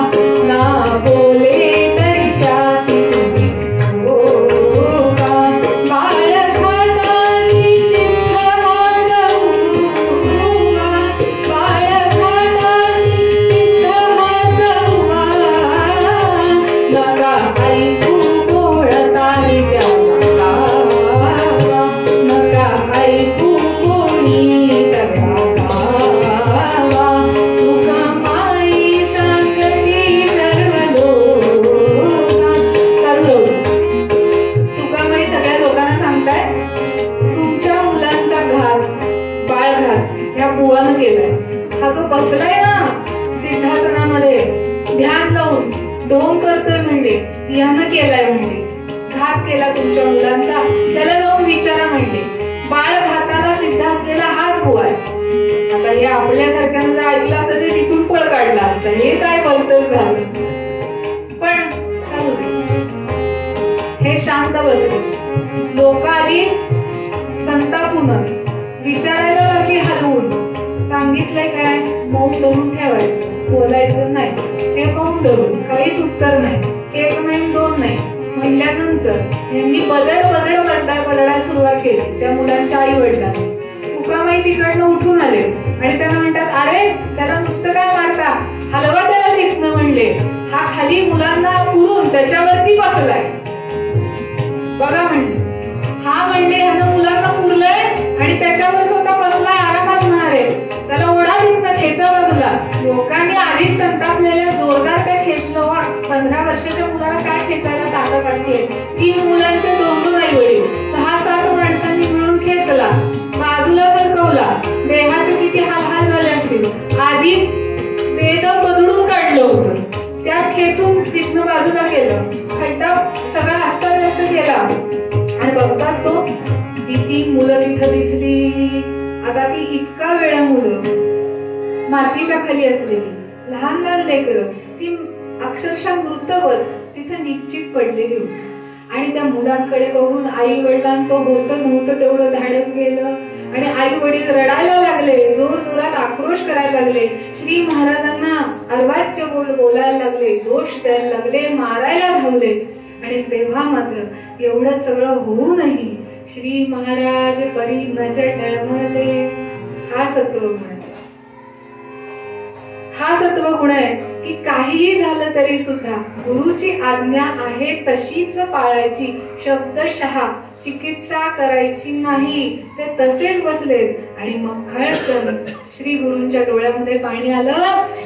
ना बोले तरी त्यासी तुम्ही ठोका. बाळखाटासी सिद्ध माझा उभा, बाळखाटासी सिद्ध माझा उभा, नका ऐकू बोलतानी त्याचा गावा, नका ऐकू कोणी त्याचा गावा. तुकामाई सांगती सर्व लोका. चालू तुकामाई सगळ्या लोकांना सांगताय, तुमच्या मुलांचा घात, बाळघात ह्या बुवानं केलाय. हा जो बसलाय ना सिद्धासनामध्ये ध्यान लावून ढोंग करतोय म्हणजे यानं केलाय. म्हणजे घात केला तुमच्या मुलांचा, त्याला जाऊन विचारा. म्हणजे बाळघाताला सिद्ध असलेला हाच बुवा आहे. आता हे आपल्यासारख्यानं जर ऐकलं असतं ते तिथून पळ काढला असतं, हे काय बोलतच झालं. पण चालू हे शांत बसले. लोक आली संतापून विचारायला लागली हलवून. सांगितलंय काय? मौन धरून ठेवायचं, बोलायचं नाही. हे मौन धरून, काहीच उत्तर नाही. 1 नाही 2 नाही म्हणल्यानंतर यांनी बदड बदडायला सुरुवात केली त्या मुलांच्या आई वडिलांनी. तुकामाई तिकडनं उठून आले आणि त्यांना म्हणतात, अरे त्याला नुसतं काय मारता, हलवा त्याला तिथनं. म्हणले हा खाली मुलांना पुरून त्याच्यावरती बसलाय बघा. म्हणले हा म्हणले ह्यानं मुलांना पुरलंय आणि त्याच्यावर स्वतः बसलाय आरामात. म्हणाले त्याला ओढा तिथनं, खेचा बाजूला. लोकांनी आधीच संतापलेल्या जोरदार काय खेचलं. 15 वर्षाच्या मुलाला काय खेचायला ताकद आली आहे. 3 मुलांचे 2-2 आई वडील, 6-7 माणसांनी मिळून खेचला, बाजूला सरकवला. देहाचे किती हालहाल झाले असतील. आधी वेद बदलून काढलं होतं, त्यात खेचून तिथनं बाजूला केलं, खड्डा सगळा अस्ताव्यस्त केला. आणि बघतात तो ती 3 मुलं तिथं दिसली. आता ती इतका वेळा मुलं मातीच्या खाली असलेली लहान लहान लेकरं, ती अक्षरशः मृतवत तिथे निश्चित पडलेली होती. आणि त्या मुलांकडे बघून आई वडिलांचं होतं नव्हतं तेवढं धाडस गेलं आणि आई वडील रडायला लागले, जोर जोरात आक्रोश करायला लागले, श्री महाराजांना अर्वाच्य बोलायला लागले, दोष द्यायला लागले, मारायला धावले. आणि तेव्हा मात्र एवढं सगळं होऊनही श्री महाराज परी नच टळमळले. हा सत्वगुण आहे. हा सत्वगुण आहे की काहीही झालं तरी सुद्धा गुरुची आज्ञा आहे तशीच पाळायची, शब्दशः चिकित्सा करायची नाही. ते तसेच बसलेत. आणि मग खळकन श्री गुरूंच्या डोळ्यामध्ये पाणी आलं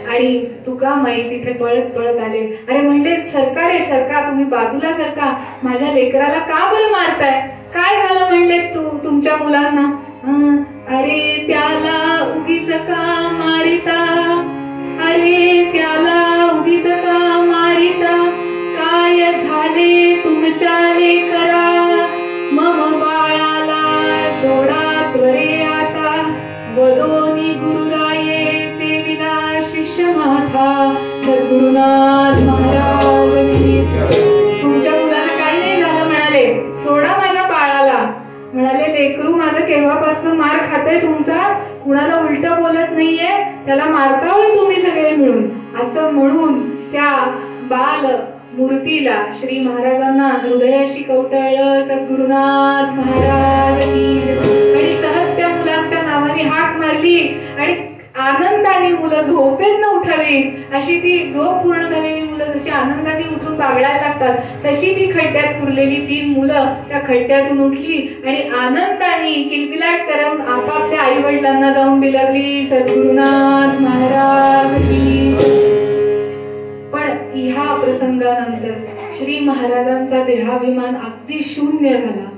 आणि तुकामाई तिथे पळत पळत आले. अरे म्हणले, सरका रे सरका, तुम्ही बाजूला सरका, माझ्या लेकराला का बरं मारताय? काय झालं म्हणले तुमच्या मुलांना? अरे त्याला उगीच का मारिता, अरे त्याला उगीच का मारिता, काय झाले तुमच्या लेकरा, मम बाळाला सोडा त्वरे आता, वदोनी गुरुराये सेविला शिष्य माथा, सद्गुरुनाथ महाराज की. तुमच्या मुलाला काही नाही झालं म्हणाले, सोडा माझ्या बाळाला. म्हणाले, लेकरू माझं केव्हापासून मार खातंय तुमचा, कुणाला उलट बोलत नाहीये, त्याला मारता होय तुम्ही सगळे मिळून. असं म्हणून त्या बाल मूर्तीला श्री महाराजांना हृदयाशी कवटाळलं, सद्गुरुनाथ महाराज की. आणि सहज त्या मुलांच्या नावाने हाक मारली आणि आनंदाने मुलं झोपेत न उठावी, अशी ती झोप पूर्ण झालेली मुलं जशी आनंदाने उठून बागडायला लागतात, तशी ती खड्ड्यात पुरलेली 3 मुलं त्या खड्ड्यातून उठली आणि आनंदाने किलबिलाट करून आपापल्या आई वडिलांना जाऊन बिलगली, सद्गुरुनाथ महाराज की. पण ह्या प्रसंगानंतर श्री महाराजांचा देहाभिमान अगदी शून्य झाला.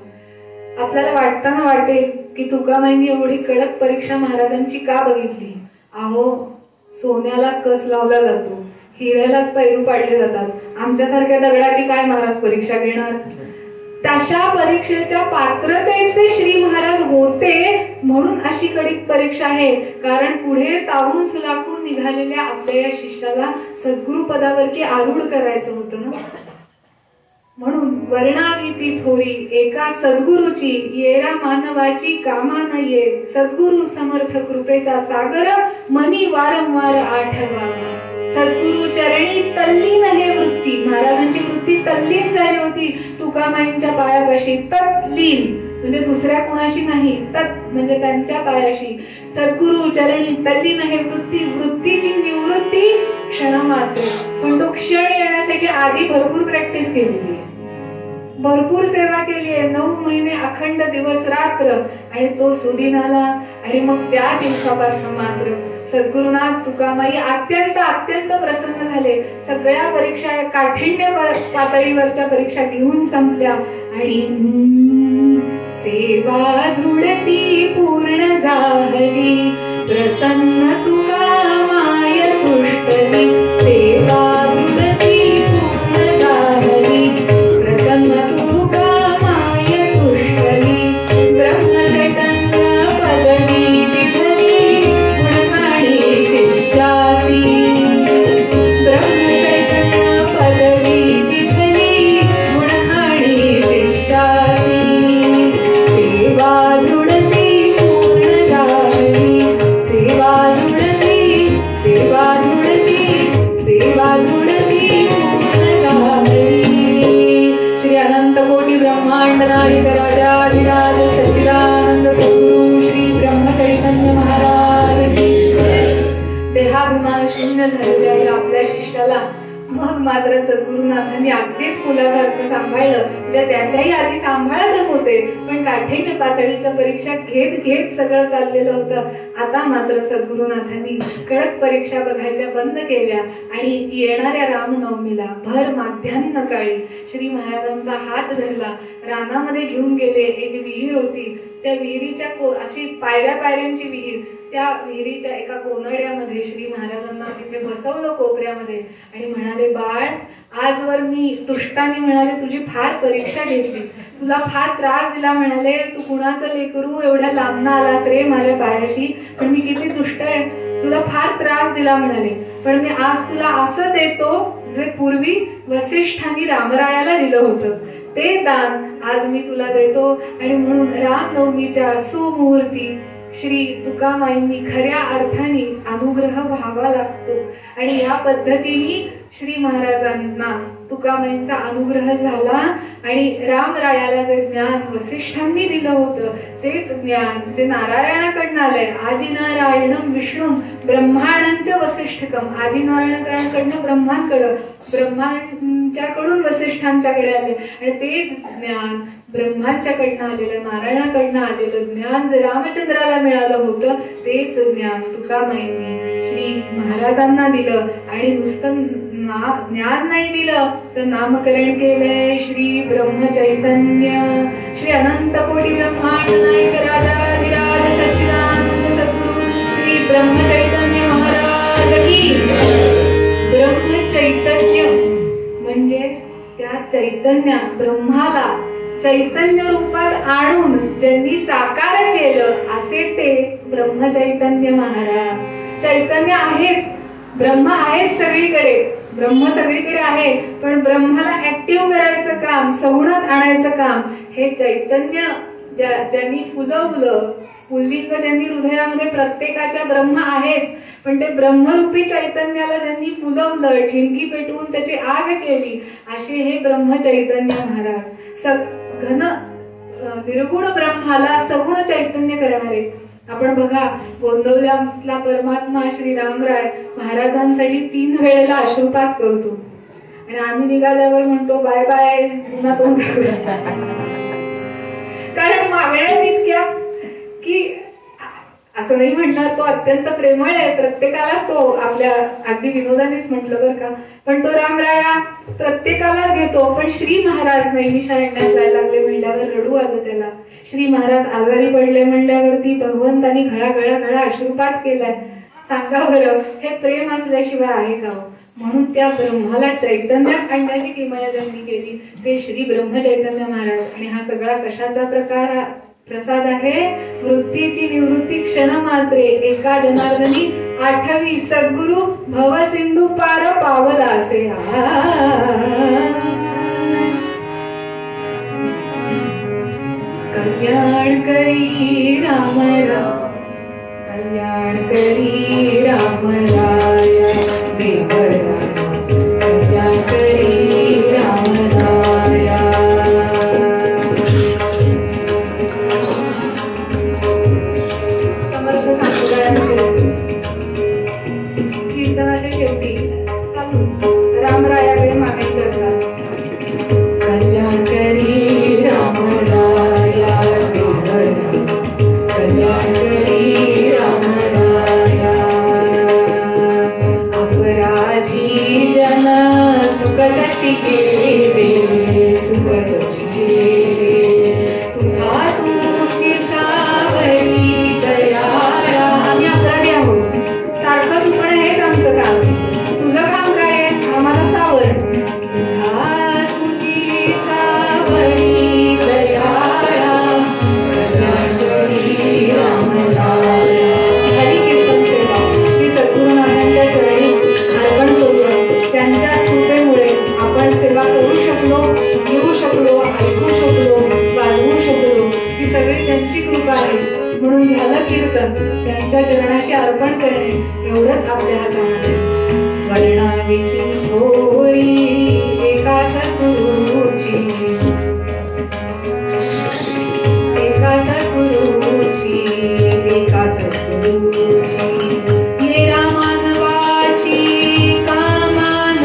आपल्याला वाटताना वाटेल की तुकामाईंनी एवढी कडक परीक्षा महाराजांची का बघितली? अहो, सोन्यालाच कस लावला जातो, हिऱ्यालाच पैरू पाडले जातात, आमच्यासारख्या दगडाची काय महाराज परीक्षा घेणार? तशा परीक्षेच्या पात्रतेचे श्री महाराज होते म्हणून अशी कडक परीक्षा आहे. कारण पुढे तावून सुलाखून निघालेल्या आपल्या या शिष्याला सद्गुरु पदावरती आरूढ करायचं होतं ना. म्हणून वर्णावी ती थोरी एका सद्गुरूची, येरा मानवाची कामा नये, सद्गुरु समर्थ कृपेचा सागर मनी वारंवार आठवावा. सद्गुरु चरणी तल्लीन हे वृत्ती, महाराजांची वृत्ती तल्लीन झाली होती तुकामाईंच्या पायापाशी. तत्लीन म्हणजे दुसऱ्या कुणाशी नाही, तत् म्हणजे त्यांच्या पायाशी. सद्गुरु चरणी तल्लीन हे वृत्ती, वृत्तीची निवृत्ती क्षणमात्र. पण तो क्षण येण्यासाठी आधी भरपूर प्रॅक्टिस केली, भरपूर सेवा केली आहे, 9 महिने अखंड दिवस रात्र. आणि तो सुदिन आला आणि मग त्या दिवसापासून मात्र सद्गुरुनाथ तुकामाई अत्यंत अत्यंत प्रसन्न झाले. सगळ्या परीक्षा, काठिण्य पातळीवरच्या परीक्षा घेऊन संपल्या आणि सेवा दृढती पूर्ण झाली, प्रसन्न तुकामाय तुष्टली. सेवा दृढती पूर्ण झाली, प्रसन्न तुकामाय तुष्टली. ब्रह्मचैतन्य पदवी दिधली, गुणखाणी शिष्यासी. ब्रह्मचैतन्य पदवी दिधली, गुणखाणी शिष्यासी. सेवा दृढती पूर्ण झाली, सेवा दृढती, सेवा दृढती, सेवा दृढती पूर्ण झाली. श्री अनंत कोटी ब्रह्मांड नायक राजाधिराज सच्चिदानंद सद्गुरु श्री ब्रह्मचैतन्य महाराज की. देहाभिमान शून्य झालेल्या आपल्या शिष्याला मग मात्र सद्गुरुनाथांनी अगदीच मुलासारखं सांभाळलं. म्हणजे त्याच्याही आधी सांभाळतच होते, पण काठिण्य पातळीच्या परीक्षा घेत घेत सगळं चाललेलं होतं. आता मात्र सद्गुरुनाथांनी कडक परीक्षा बघायच्या बंद केल्या आणि येणाऱ्या रामनवमीला भर माध्यान्ह काळी श्री महाराजांचा हात धरला, रानामध्ये घेऊन गेले. एक विहीर होती, त्या विहिरीच्या अशी पायऱ्या पायऱ्यांची विहीर, त्या विहिरीच्या एका कोनड्यामध्ये श्री महाराजांना तिथे बसवलं कोपऱ्यामध्ये आणि म्हणाले, बाळ, आजवर मी तुष्टाने म्हणाले तुझी फार परीक्षा घेतली, तुला फार त्रास दिला, म्हणाले तू कुणाचं लेकरू एवढ्या लांबना आलास रे माझ्या पायाशी, पण मी किती दुष्ट आहे, तुला फार त्रास दिला म्हणाले, पण मी आज तुला असं देतो जे पूर्वी वसिष्ठांनी रामरायाला दिलं होतं, ते दान आज मी तुला देतो. आणि म्हणून रामनवमीच्या सुमुहूर्ती श्री तुकामाईंनी खऱ्या अर्थाने अनुग्रह व्हावा लागतो आणि या पद्धतीने श्री महाराजांना तुकामाईंचा अनुग्रह झाला आणि रामरायाला जे ज्ञान वसिष्ठांनी दिलं होतं तेच ज्ञान जे नारायणाकडनं आलंय. आदिनारायणम विष्णू ब्रह्मांड वसिष्ठकम, आदिनारायणाकडनं ब्रह्मांकडं, ब्रह्मांच्याकडून वसिष्ठांच्याकडे आले आणि ते ज्ञान ब्रह्मांच्याकडनं आलेलं, नारायणाकडनं आलेलं ज्ञान जे रामचंद्राला मिळालं होतं तेच ज्ञान तुकामाईंनी श्री महाराजांना दिलं आणि नुसतं ज्ञान नाही दिलं तर नामकरण केलंय श्री ब्रह्मचैतन्य, श्री अनंत कोटी ब्रह्मांड नायक राजाधिराज सच्चिदानंद सद्गुरु श्री ब्रह्मचैतन्य महाराज की. ब्रह्मचैतन्य म्हणजे त्या चैतन्यात ब्रह्माला चैतन्य रूपात आणून ज्यांनी साकार केलं असे ते ब्रह्मचैतन्य महाराज. चैतन्य आहेच, ब्रह्म आहेच सगळीकडे, ब्रह्म सगळीकडे आहे, पण ब्रह्माला ऍक्टिव्ह करायचं काम, संवनात आणायचं काम हे चैतन्य ज्यांनी फुलवलं. स्फुल्लिंग ज्यांनी हृदयामध्ये प्रत्येकाच्या ब्रह्म आहेच, पण ते ब्रह्मरूपी चैतन्याला ज्यांनी फुलवलं, ठिणगी पेटवून त्याची आग केली, असे हे ब्रह्मचैतन्य महाराज. घन निर्गुण ब्रह्माला सगुण चैतन्य करणारे. आपण बघा, गोंदवल्यातला परमात्मा श्री रामराय महाराजांसाठी 3 वेळेला अश्रुपात करतो आणि आम्ही निघाल्यावर म्हणतो बाय बाय, पुन्हा तोंड कारण वेळेस इतक्या की असं नाही म्हणणार, तो अत्यंत प्रेमळ आहे, प्रत्येकालाच तो आपल्या अगदी विनोदानेच म्हटलं बरं का, पण तो रामराया प्रत्येकालाच घेतो. पण श्री महाराज नेहमी शरण्यात जायला लागले म्हणल्यावर रडू आलं त्याला. श्री महाराज आजारी पडले म्हणल्यावरती भगवंतानी घळा अश्रुपात केलाय. सांगा बरं, हे प्रेम असल्याशिवाय आहे का? म्हणून त्या ब्रह्माला चैतन्यात आणण्याची किमया ज्यांनी केली ते श्री ब्रह्मचैतन्य महाराज. आणि हा सगळा कशाचा प्रसाद आहे? वृत्तीची निवृत्ती क्षण मात्रे एका जनार्दनी आठवी सद्गुरु भव सिंधू पार पावला असे. कल्याण करी राम राम, कल्याण करी राम राया देवरा, कल्याण करी राम राया. कीर्तनाच्या शेवटी चालू रामरायाकडे मागणी करतात. कल्याण करी रामराया देवरा, कल्याण करी रामराया. अपराधी जन चुकतची केले, चुकतची केले, तुझा तुझी सावली दयाळा. आम्ही अपराधी आहोत, सारखं चुकणं हेच आमचं काम. तुझं काम काय आहे? आम्हाला सावरण. तुझा तुझी सावली दयाळा, कल्याण करी रामराया. हरी कीर्तन सेवा श्री सद्गुरुनाथांच्या चरणी अर्पण करूया. त्यांच्या कृपेमुळे आपण सेवा करू शकलो, येऊ शकलो, ऐकू शकलो, वाजवू शकलो, ही सगळी त्यांची कृपा आहे. म्हणून झालं कीर्तन, त्यांच्या चरणाशी अर्पण करणे एवढंच आपल्या हातामध्ये. वर्णाविती थोरी एका सद्गुरूची, एका सद्गुरूची, एका सद्गुरूची. मेरा मानवाची कामान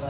हा